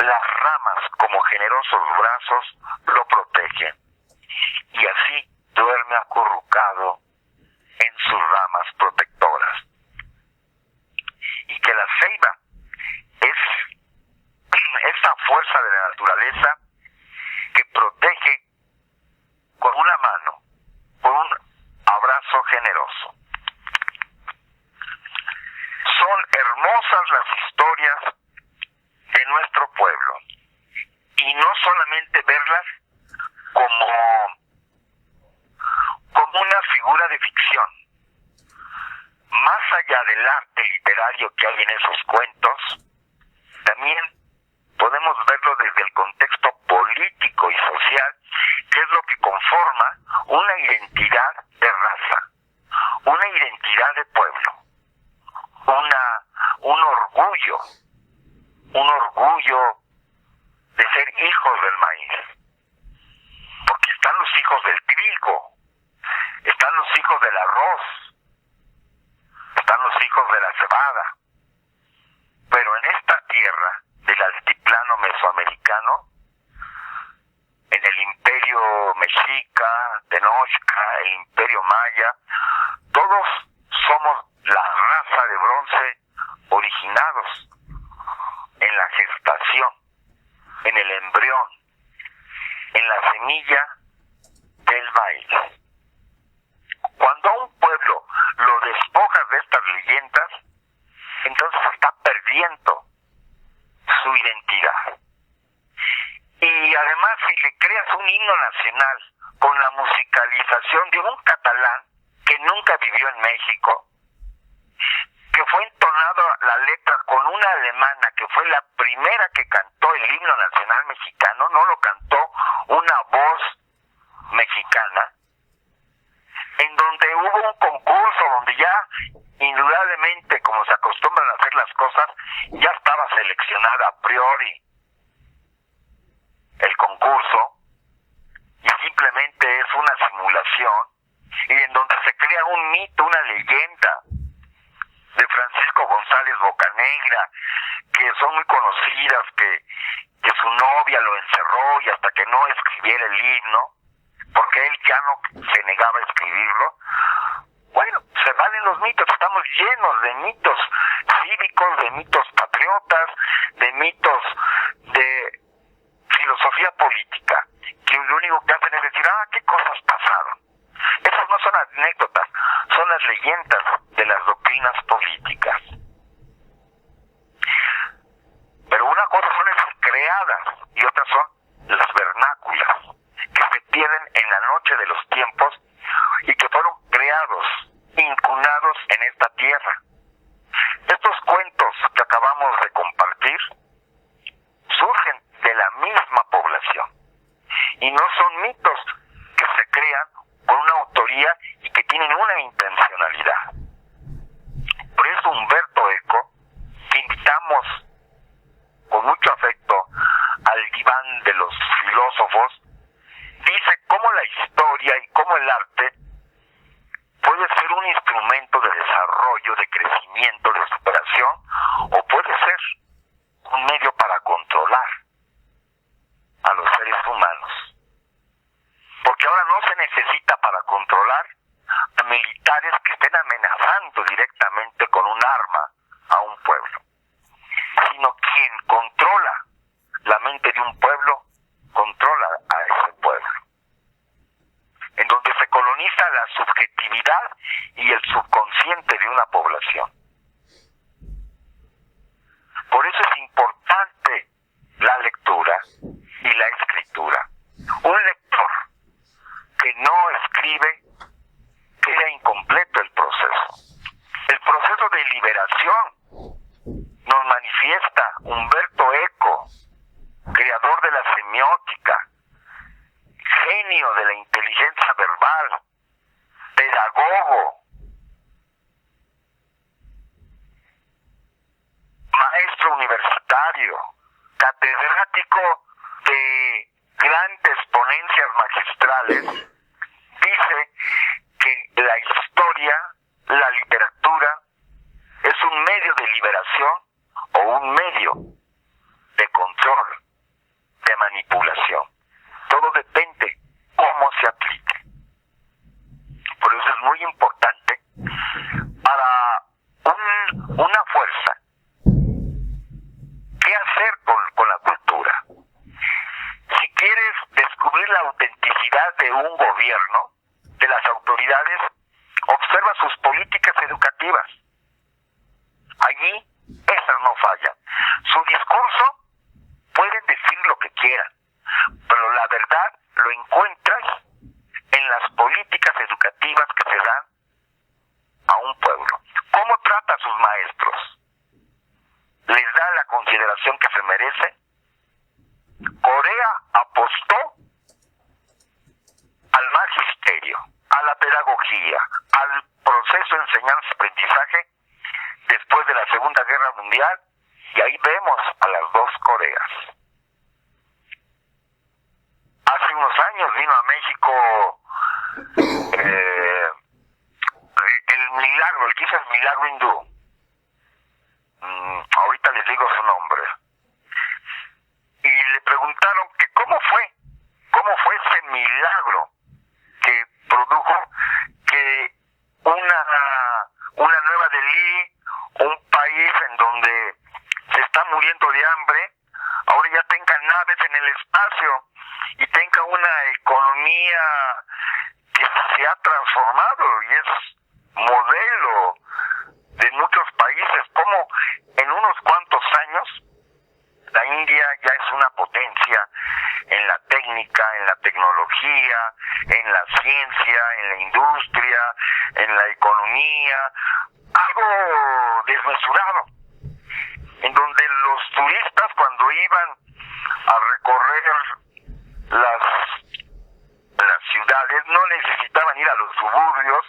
las ramas como generosos brazos lo protegen, y así duerme acurrucado en sus ramas protectoras. Y que la ceiba es esa fuerza de la naturaleza que protege con una mano, con un abrazo generoso. Son hermosas las historias de nuestro pueblo, y no solamente verlas como una figura de ficción. Más allá del arte literario que hay en esos cuentos, también podemos verlo desde el contexto político y social, que es lo que conforma una identidad de raza, una identidad de pueblo, un orgullo de ser hijos del maíz. Porque están los hijos del trigo, están los hijos del arroz, están los hijos de la cebada. Pero en esta tierra del altiplano mesoamericano, en el imperio mexica, Tenochca, el imperio maya, todos somos la raza de bronce originados en la gestación, en el embrión, en la semilla del maíz. Cuando a un pueblo lo despojas de estas leyendas, entonces está perdiendo su identidad. Y además, si le creas un himno nacional con la musicalización de un catalán que nunca vivió en México, que fue entonado la letra con una alemana que fue la primera que cantó el himno nacional mexicano, no lo cantó una voz mexicana, en indudablemente, como se acostumbran a hacer las cosas, ya estaba seleccionada a priori el concurso y simplemente es una simulación, y en donde se crea un mito, una leyenda de Francisco González Bocanegra, que son muy conocidas, que su novia lo encerró y hasta que no escribiera el himno, porque él ya no se negaba a escribirlo. Bueno, se valen los mitos, estamos llenos de mitos cívicos, de mitos patriotas, de mitos de filosofía política, que lo único que hacen es decir, qué cosas pasaron. Esas no son anécdotas, son las leyendas de las doctrinas políticas. Pero una cosa son esas creadas y otras son las vernáculas, que se pierden en la noche de los tiempos y que fueron creados, incunados en esta tierra. Estos cuentos que acabamos de compartir surgen de la misma población y no son mitos que se crean con una autoría y que tienen una intencionalidad. Por eso Humberto Eco, que invitamos con mucho afecto al diván de los filósofos, dice cómo la historia y cómo el arte puede ser un instrumento de desarrollo, de crecimiento, de superación, o puede ser un medio para controlar a los seres humanos. Porque ahora no se necesita para controlar a militares que estén amenazando directamente con un arma a un pueblo, sino quien controla la mente de un pueblo, controla a ese pueblo. En donde se coloniza la subjetividad y el subconsciente de una población. Por eso es importante la lectura y la escritura. Un lector que no escribe, queda incompleto el proceso. El proceso de liberación nos manifiesta Humberto Eco, creador de la semiótica, genio de la inteligencia verbal, pedagogo, maestro universitario, catedrático de grandes ponencias magistrales, dice que la historia, la literatura, es un medio de liberación o un medio de control, de manipulación. Todo depende cómo se aplique. Por eso es muy importante para una fuerza qué hacer con la cultura. Si quieres descubrir la autenticidad de un gobierno, de las autoridades, observa sus políticas educativas. Allí, esas no fallan. Su discurso, pueden decir lo que quieran, pero la verdad lo encuentras en las políticas educativas que se dan a un pueblo. ¿Cómo trata a sus maestros? ¿Les da la consideración que se merece? Corea apostó al magisterio, a la pedagogía, al proceso de enseñanza-aprendizaje después de la Segunda Guerra Mundial, y ahí vemos a las dos Coreas. Hace unos años vino a México el milagro, el que hizo el milagro hindú. Ahorita les digo su nombre. Y le preguntaron que cómo fue ese milagro que produjo que una Nueva Delhi, un país en donde se está muriendo de hambre, ahora ya tenga naves en el espacio y tenga una economía que se ha transformado y es modelo de muchos países. Como en unos cuantos años la India ya es una potencia en la técnica, en la tecnología, en la ciencia, en la industria, en la economía, algo desmesurado, en donde los turistas cuando iban a recorrer las ciudades no necesitaban ir a los suburbios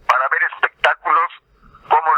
para ver espectáculos como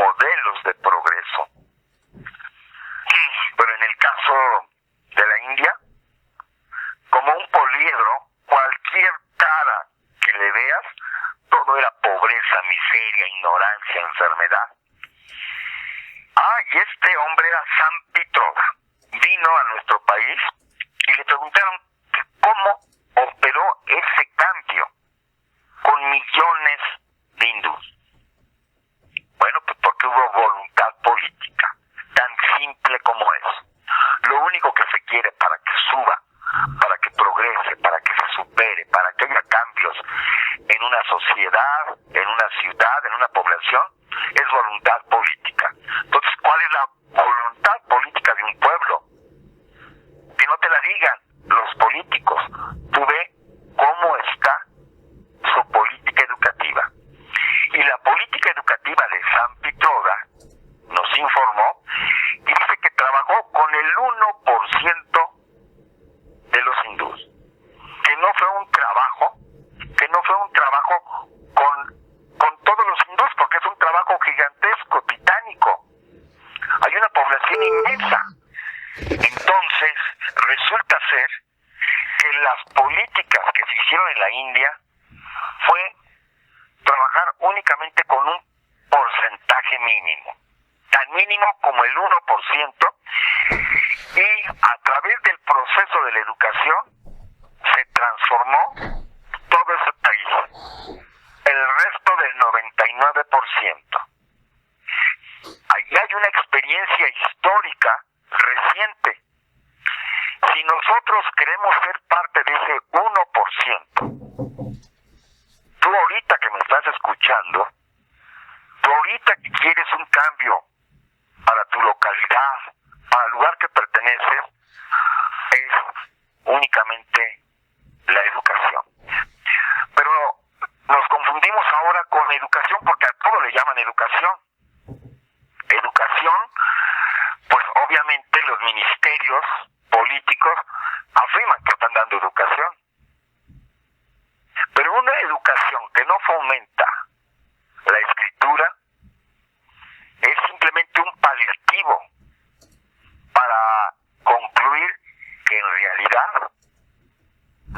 modelos de progreso. Pero en el caso de la India, como un poliedro, cualquier cara que le veas, todo era pobreza, miseria, ignorancia, enfermedad. Y este hombre era Sam Pitroda. Vino a nuestro país y le preguntaron que cómo operó ese cambio con millones de hindús. Bueno, pues porque hubo voluntad política, tan simple como es. Lo único que se quiere para que suba, para que progrese, para que se supere, para que haya cambios en una sociedad, en una ciudad, en una población, es voluntad política. Entonces, ¿cuál es la voluntad política de un pueblo? Que no te la digan los políticos. Tú ve cómo está su política educativa. Y la política educativa de Sam Pitroda nos informó y dice que trabajó con el 1% de los hindús. Que no fue un trabajo con todos los hindús, porque es un trabajo gigantesco, titánico. Hay una población inmensa. Entonces, resulta ser que las políticas que se hicieron en la India fue trabajar únicamente con un porcentaje mínimo, tan mínimo como el 1%, y a través del proceso de la educación se transformó todo ese país. El resto del 99%. Allí hay una experiencia histórica reciente. Si nosotros queremos ser parte de ese 1%, tú ahorita que me estás escuchando, tú ahorita que quieres un cambio para tu localidad, para el lugar que perteneces, es únicamente la educación. Pero nos confundimos ahora con educación porque a todo le llaman educación. Educación, pues obviamente los ministerios políticos afirman que están dando educación. Pero una educación que no fomenta la escritura es simplemente un paliativo para concluir que en realidad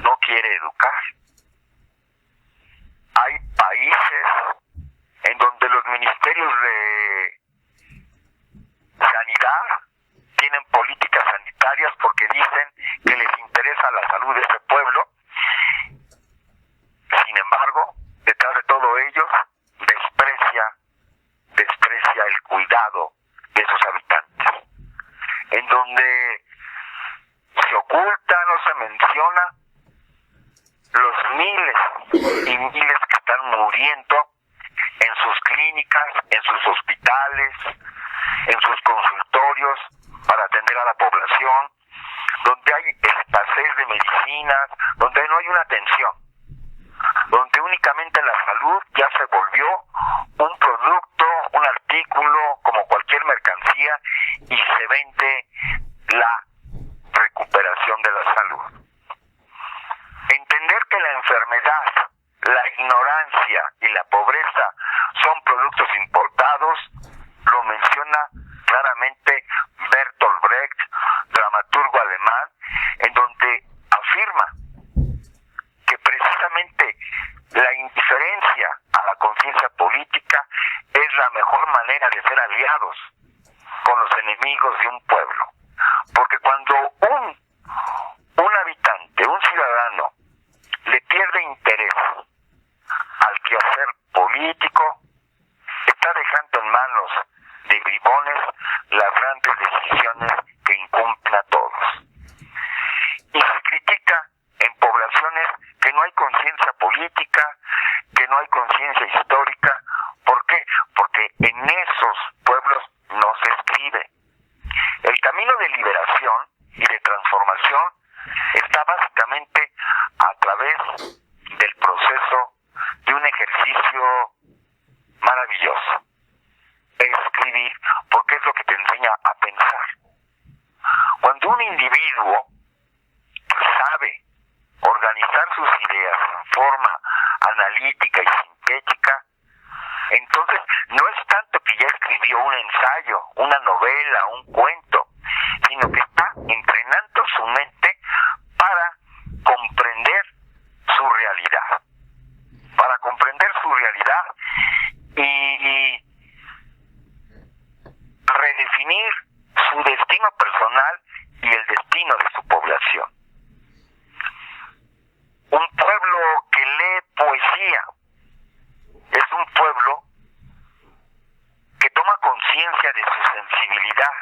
no quiere educar. Hay países en donde los ministerios de sanidad tienen políticas sanitarias porque dicen que les interesa la salud de ese pueblo. Sin embargo, detrás de todo ello, desprecia el cuidado de sus habitantes. En donde se oculta, no se menciona los miles y miles que están muriendo en sus clínicas, en sus hospitales, en sus consultorios para atender a la población, donde hay escasez de medicinas, donde no hay una atención, donde únicamente la salud ya se volvió un producto, un artículo como cualquier mercancía y se vende la recuperación de la salud. Entender que la enfermedad, la ignorancia y la pobreza son productos importados, lo menciona claramente Bertolt Brecht, dramaturgo alemán, en donde afirma que precisamente la indiferencia a la conciencia política es la mejor manera de ser aliados con los enemigos de un pueblo. Porque cuando un habitante, un ciudadano, le pierde interés al quehacer político, está dejando en manos de bribones las grandes decisiones que incumben a todos. Y se critica en poblaciones que no hay conciencia política, que no hay conciencia histórica. ¿Por qué? Porque en esos pueblos no se escribe. El camino de liberación y de transformación está básicamente a través del proceso de un ejercicio maravilloso. Escribir, porque es lo que te enseña a pensar. Cuando un individuo sabe organizar sus ideas en forma analítica y sintética, escribió un ensayo, una novela, un cuento, sino que está entrenando su mente para comprender su realidad, y redefinir su destino personal y el destino de su población. Un pueblo que lee poesía es un pueblo que toma conciencia de su sensibilidad.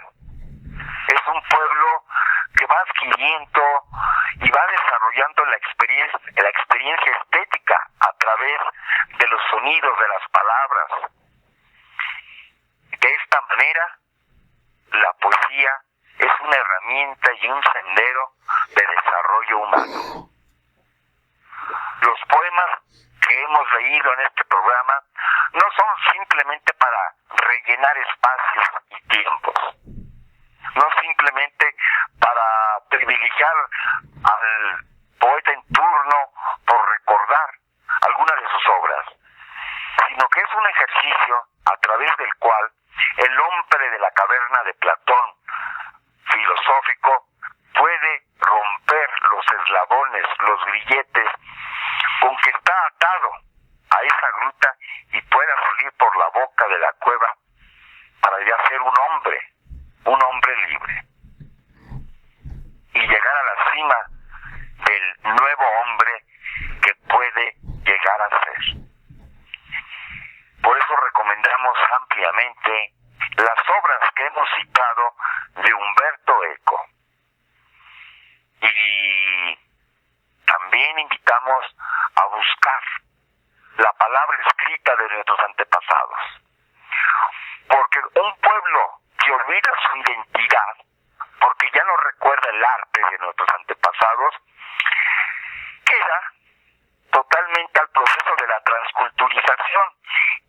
Es un pueblo que va adquiriendo y va desarrollando la experiencia estética a través de los sonidos de las palabras. De esta manera, la poesía es una herramienta y un sendero de desarrollo humano. Los poemas que hemos leído en este programa no son simplemente para rellenar espacios y tiempos, no simplemente para privilegiar al poeta en turno por recordar alguna de sus obras, sino que es un ejercicio a través del cual el hombre de la caverna de Platón, filosófico, puede romper los eslabones, los grilletes con que está atado a esa gruta y pueda salir por la boca de la cueva para ya ser un hombre libre, y llegar a la cima del nuevo hombre que puede llegar a ser. Por eso recomendamos ampliamente las obras que hemos citado de Humberto Eco. Y también invitamos a buscar la palabra escrita de nuestros antepasados. Porque un pueblo que olvida su identidad, porque ya no recuerda el arte de nuestros antepasados, queda totalmente al proceso de la transculturización.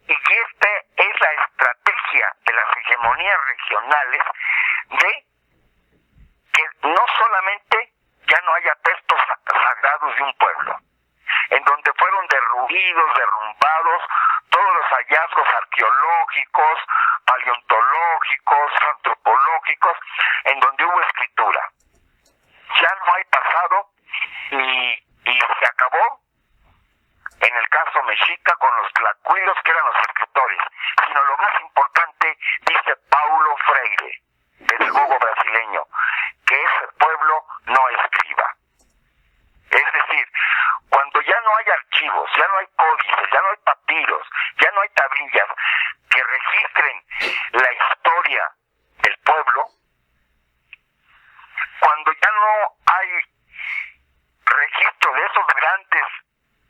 Y esta es la estrategia de las hegemonías regionales de que no solamente ya no haya textos sagrados de un pueblo, en donde fueron derrumbados todos los hallazgos arqueológicos, paleontológicos, antropológicos, en donde hubo escritura. Ya no hay pasado y se acabó, en el caso mexica, con los tlacuilos, que eran los escritores, sino lo más importante, dice Paulo Freire, pedagogo brasileño, que ese pueblo no escriba. Es decir, cuando ya no hay archivos, ya no hay códices, ya no hay papiros, ya no hay tablillas que registren la historia del pueblo, cuando ya no hay registro de esos grandes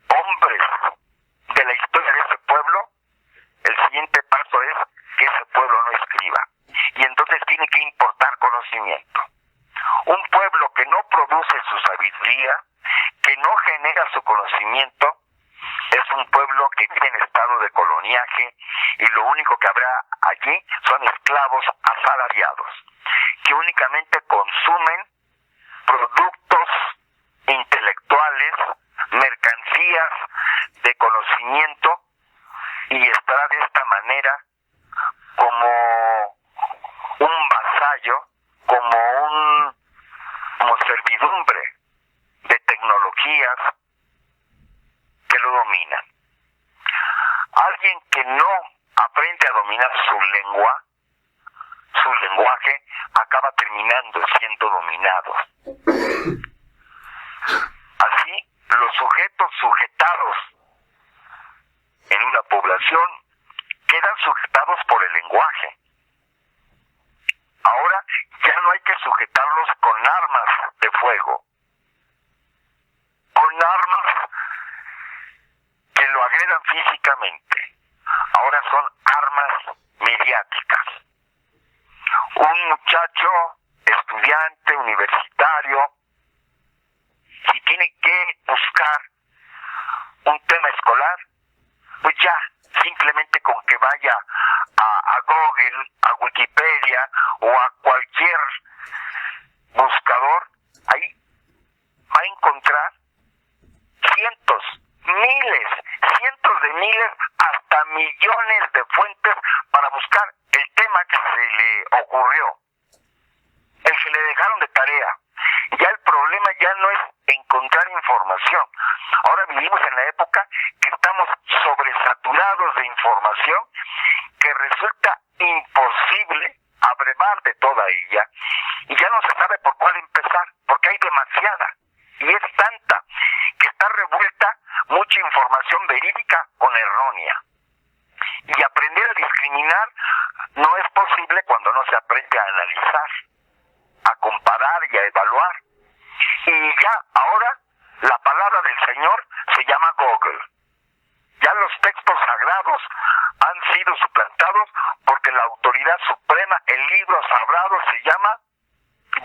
hombres de la historia de ese pueblo, el siguiente paso es que ese pueblo no escriba. Y entonces tiene que importar conocimiento. Un pueblo que no produce su sabiduría, que no genera su conocimiento, es un pueblo que vive en estado de coloniaje, y lo único que habrá allí son esclavos asalariados, que únicamente consumen productos intelectuales, mercancías de conocimiento, y estará de esta manera como un vasallo, como servidumbre de tecnologías que lo dominan. Alguien que no aprende a dominar su lenguaje, acaba terminando siendo dominado. Así, los sujetos sujetados en una población quedan sujetados por el lenguaje. Ahora ya no hay que sujetarlos con armas de fuego, con armas que lo agredan físicamente. Ahora son armas mediáticas. Un muchacho, estudiante, universitario, si tiene que buscar un tema escolar, pues ya, simplemente con que vaya a Google, a Wikipedia o a cualquier buscador, ahí va a encontrar cientos de miles, hasta millones de fuentes para buscar el tema le ocurrió, el que le dejaron de tarea. Ya el problema ya no es encontrar información. Ahora vivimos en la época que estamos sobresaturados de información, que resulta imposible abrevar de toda ella, y ya no se sabe por cuál empezar, porque hay demasiada, y es tanta que está revuelta mucha información verídica con errónea. Y aprender a discriminar no es posible cuando no se aprende a analizar, a comparar y a evaluar. Y ya ahora la palabra del Señor se llama Google. Ya los textos sagrados han sido suplantados porque la autoridad suprema, el libro sagrado, se llama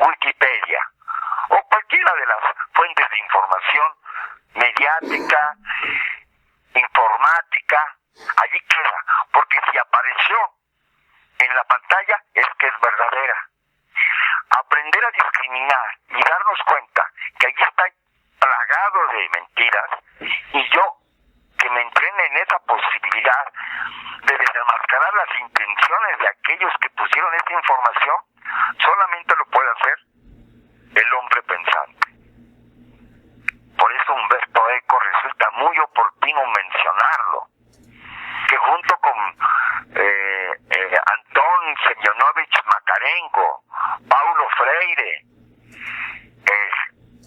Wikipedia, o cualquiera de las fuentes de información mediática, informática. Allí queda, porque si apareció en la pantalla es que es verdadera. Aprender a discriminar y darnos cuenta que allí está plagado de mentiras, y yo que me entrene en esa posibilidad de desenmascarar las intenciones de aquellos que pusieron esta información, solamente lo puede hacer el hombre pensante. Por eso Humberto Eco resulta muy oportuno mencionarlo, que junto con Antón Semyonovich Makarenko, Paulo Freire,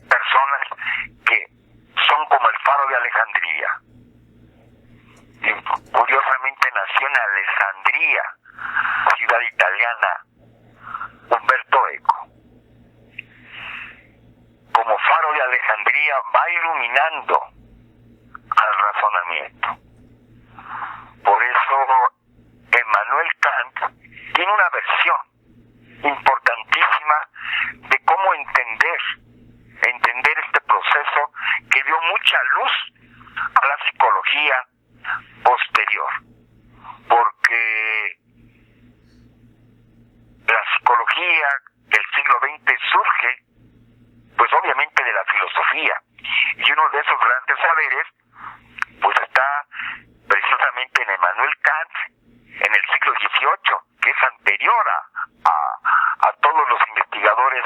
personas que son como el Faro de Alejandría. Y curiosamente nació en Alessandria, ciudad italiana, Humberto Eco. Como Faro de Alejandría va iluminando al razonamiento. Por eso Emmanuel Kant tiene una versión importantísima de cómo entender este proceso que dio mucha luz a la psicología posterior, porque la psicología del siglo XX surge pues obviamente de la filosofía, y uno de esos grandes saberes pues está precisamente en Emmanuel Kant en el siglo XVIII, que es anterior a todos los investigadores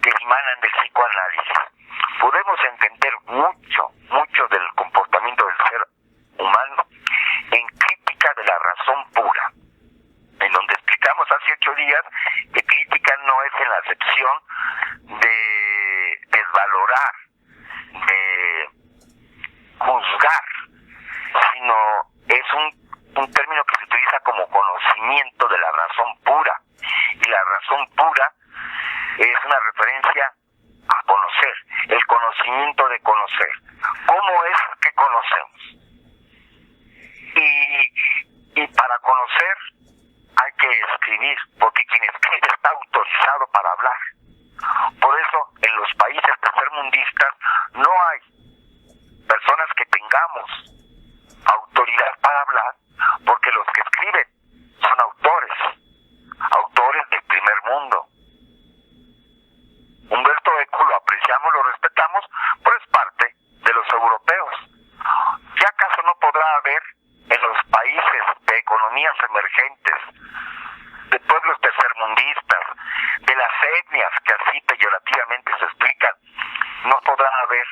que emanan del psicoanálisis. Podemos entender mucho del comportamiento del ser humano en Crítica de la razón pura, en donde explicamos hace 8 días que crítica no es en la acepción de desvalorar, de juzgar, sino es un término que se utiliza como conocimiento de la razón pura. Y la razón pura es una referencia a conocer, el conocimiento de conocer. ¿Cómo es que conocemos? Y para conocer hay que escribir, porque quien escribe está autorizado para hablar. Por eso en los países tercermundistas no hay personas que tengamos autoridad para hablar, porque los que escriben son autores del primer mundo. Humberto Eco lo apreciamos, lo respetamos, pero es parte de los europeos. ¿Qué acaso no podrá haber en los países de economías emergentes, de pueblos tercermundistas, de las etnias que así peyorativamente se explican, no podrá haber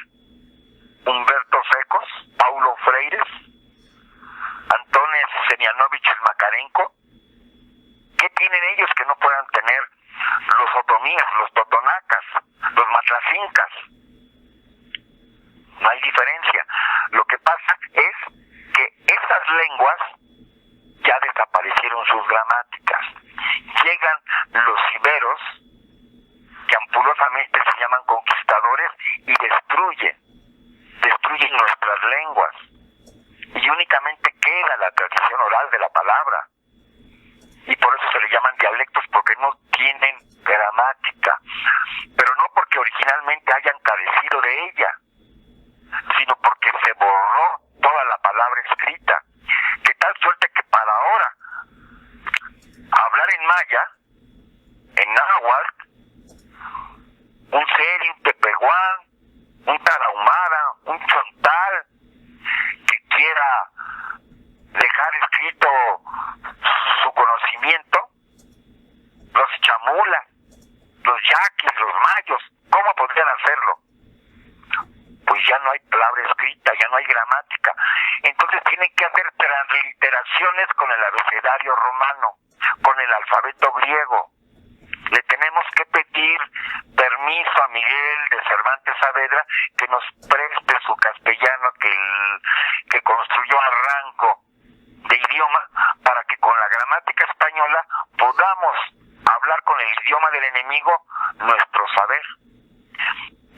Humberto Ecos, Paulo Freires, Antones Semyonovich Makarenko? ¿Qué tienen ellos que no puedan tener los otomíes, los totonacas, los matlacincas? No hay diferencia. Lo que pasa es que esas lenguas ya desaparecieron sus gramáticas. Llegan los iberos, que ampulosamente se llaman conquistadores, y destruyen nuestras lenguas. Y únicamente queda la tradición oral de la palabra. Y por eso se le llaman dialectos, porque no tienen gramática. Pero no porque originalmente hayan carecido de ella, sino porque se borró toda la palabra escrita. De tal suerte que para ahora hablar en maya, en náhuatl, un seri, un tepehuán, un tarahumara, un chontal, que quiera dejar escrito su conocimiento, mula, los yaquis, los mayos, ¿cómo podrían hacerlo? Pues ya no hay palabra escrita, ya no hay gramática. Entonces tienen que hacer transliteraciones con el abecedario romano, con el alfabeto griego. Le tenemos que pedir permiso a Miguel de Cervantes Saavedra que nos preste su castellano que construyó Arranco de idioma, para que con la gramática española podamos hablar con el idioma del enemigo nuestro saber.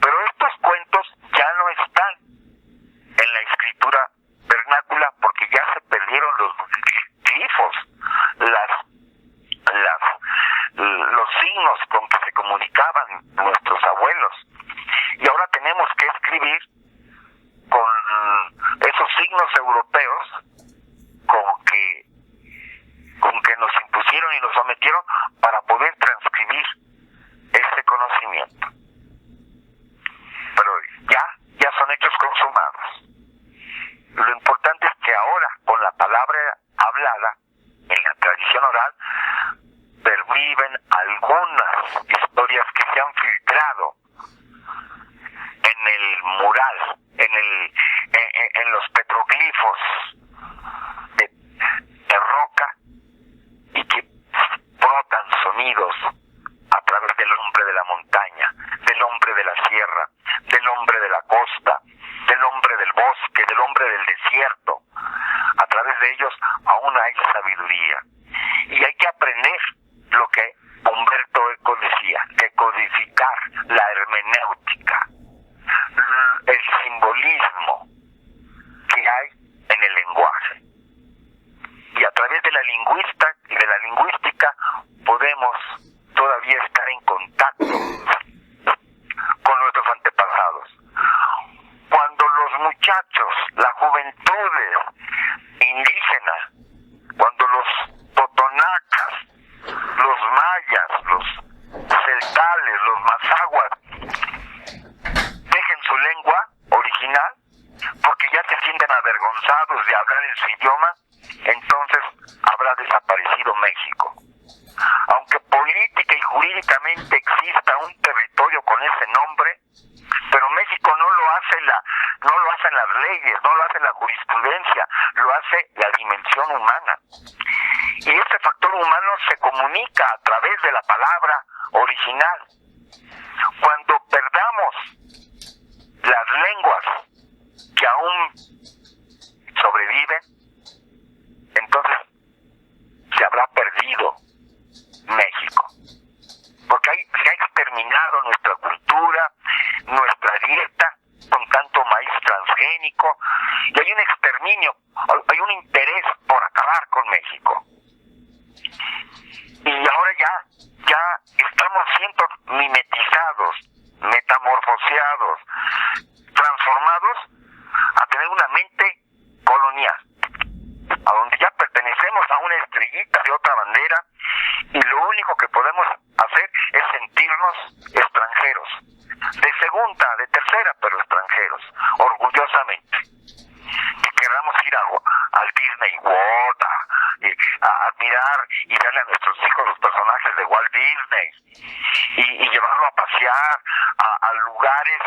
Pero estos cuentos ya no están en la escritura vernácula porque ya se perdieron los glifos, los signos con que se comunicaban nuestros abuelos. Y ahora tenemos que escribir con esos signos europeos con que nos impusieron y nos sometieron para poder transcribir ese conocimiento. Pero ya son hechos consumados. Lo importante es que ahora, con la palabra hablada, en la tradición oral, perviven algunas historias que se han filtrado en el mural, en los petroglifos de roca, y que brotan sonidos a través del hombre de la montaña, del hombre de la sierra, del hombre de la costa, del hombre del bosque, del hombre del desierto. A través de ellos aún hay sabiduría. Y hay que aprender lo que Humberto Eco decía, decodificar la hermenéutica, el simbolismo que hay en el lenguaje. Y a través de la lingüística podemos todavía estar en contacto con nuestros antepasados. Cuando los muchachos, la juventud indígena, cuando los totonacas, los mayas, los celtales, los mazaguas dejen su lengua original porque ya se sienten avergonzados de hablar en su idioma, entonces habrá desaparecido México. Aunque política y jurídicamente exista un territorio con ese nombre, pero México no lo hacen las leyes, no lo hace la jurisprudencia, lo hace la dimensión humana. Y ese factor humano se comunica a través de la palabra original. Cuando perdamos las lenguas que aún sobreviven, entonces se habrá perdido México. Porque se ha exterminado nuestra cultura, nuestra dieta, con tanto maíz transgénico, y hay un exterminio, hay un interés por acabar con México. Y ahora ya estamos siendo mimetizados, metamorfoseados, transformados a tener una mente colonial, a donde ya pertenecemos a una estrellita de otra bandera, y lo único que podemos hacer es sentirnos extranjeros, de segunda, de tercera, pero extranjeros, orgullosamente. Y queramos ir al Disney World, a admirar y darle a nuestros hijos los personajes de Walt Disney, y llevarlo a pasear a lugares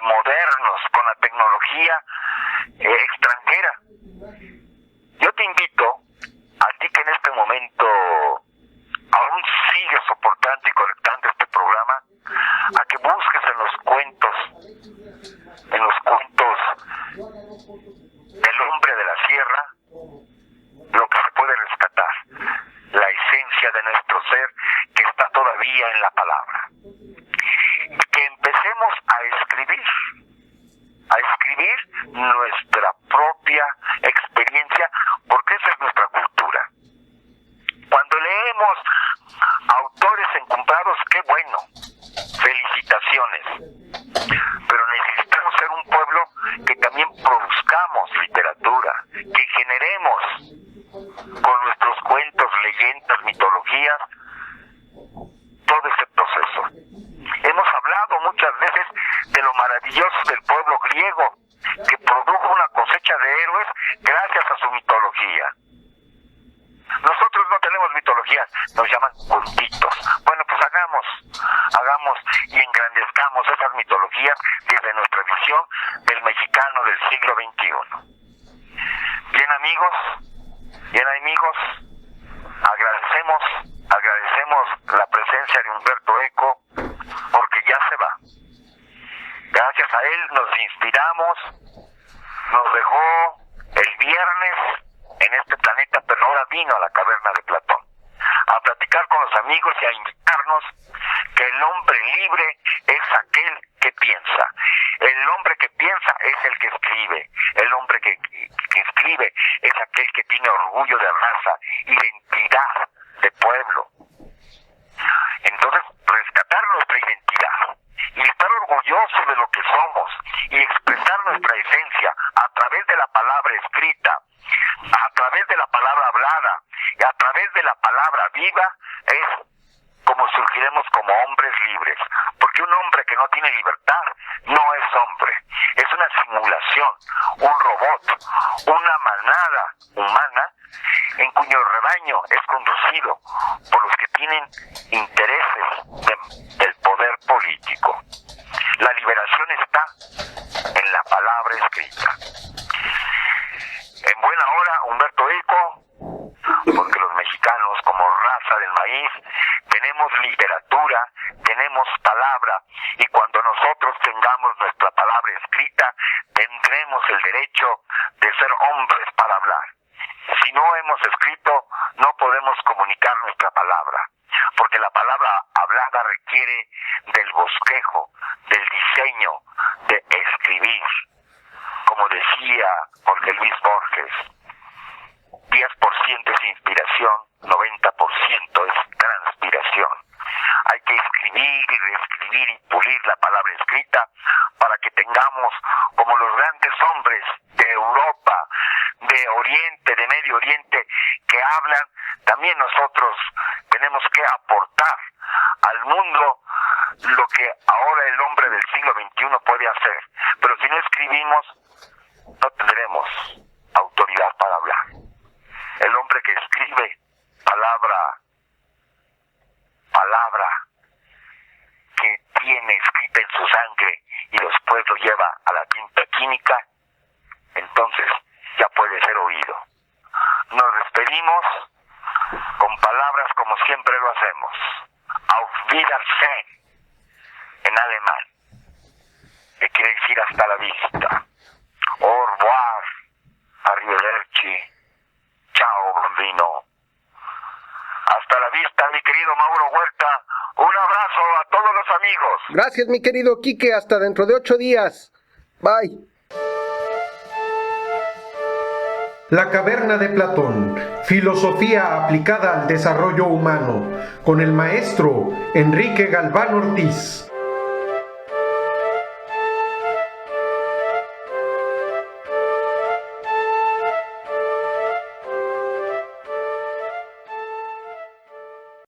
modernos, con la tecnología extranjera. Yo te invito, a ti que en este momento aún sigues soportando y conectando este programa, a que busques en los cuentos del hombre de la sierra, lo que se puede rescatar, la esencia de nuestro ser que está todavía en la palabra. Que empecemos a escribir nuestra propia experiencia, porque esa es nuestra cultura. Cuando leemos autores encumbrados, qué bueno, felicitaciones, pero necesitamos ser un pueblo que también produzcamos literatura, que generemos con nuestros cuentos, leyendas, mitologías, todo ese proceso. Hemos hablado muchas veces de lo maravilloso del pueblo griego, que produjo una cosecha de héroes gracias a su mitología. Nosotros no tenemos mitologías, nos llaman cultitos. Bueno, hagamos y engrandezcamos esas mitologías desde nuestra visión del mexicano del siglo XXI. Bien amigos, agradecemos la presencia de Humberto Eco, porque ya se va. Gracias a él nos inspiramos, nos dejó el viernes en este planeta, pero ahora vino a la caverna de Platón a platicar con los amigos y a invitarnos que el hombre libre es aquel que piensa. El hombre que piensa es el que escribe. El hombre que escribe es aquel que tiene orgullo de raza, identidad de pueblo. Entonces, rescatar nuestra identidad y estar orgullosos de lo que somos y expresar nuestra esencia a través de la palabra escrita, a través de la palabra hablada y a través de la palabra viva, es como surgiremos como hombres libres. Porque un hombre que no tiene libertad no es hombre, es una simulación, un robot, una manada humana en cuyo rebaño es conducido por los que tienen intereses del poder político. La liberación está en la palabra escrita. En buena hora, Humberto Eco, porque los mexicanos, como raza del maíz, tenemos literatura, tenemos palabra, y cuando nosotros tengamos nuestra palabra escrita, tendremos el derecho de ser hombres para hablar. Si no hemos escrito, no podemos comunicar nuestra palabra, porque la palabra hablada requiere del bosquejo, del diseño, de escribir. Como decía Jorge Luis Borges, 10% es inspiración, 90% es transpiración. Hay que escribir y reescribir y pulir la palabra escrita para que tengamos, como los grandes hombres de Europa, de Oriente, de Medio Oriente, que hablan, también nosotros tenemos que aportar al mundo lo que ahora el hombre del siglo XXI puede hacer. Pero si no escribimos, no tendremos autoridad para hablar. El hombre que escribe palabra que tiene escrita en su sangre y después lo lleva a la tinta química, entonces ya puede ser oído. Nos despedimos con palabras como siempre lo hacemos. Auf Wiedersehen en alemán, que quiere decir hasta la vista. Au revoir, arrivederci, ciao bambino. Hasta la vista, mi querido Mauro Huerta. Un abrazo a todos los amigos. Gracias, mi querido Quique. Hasta dentro de 8 días. Bye. La caverna de Platón, filosofía aplicada al desarrollo humano, con el maestro Enrique Galván Ortiz.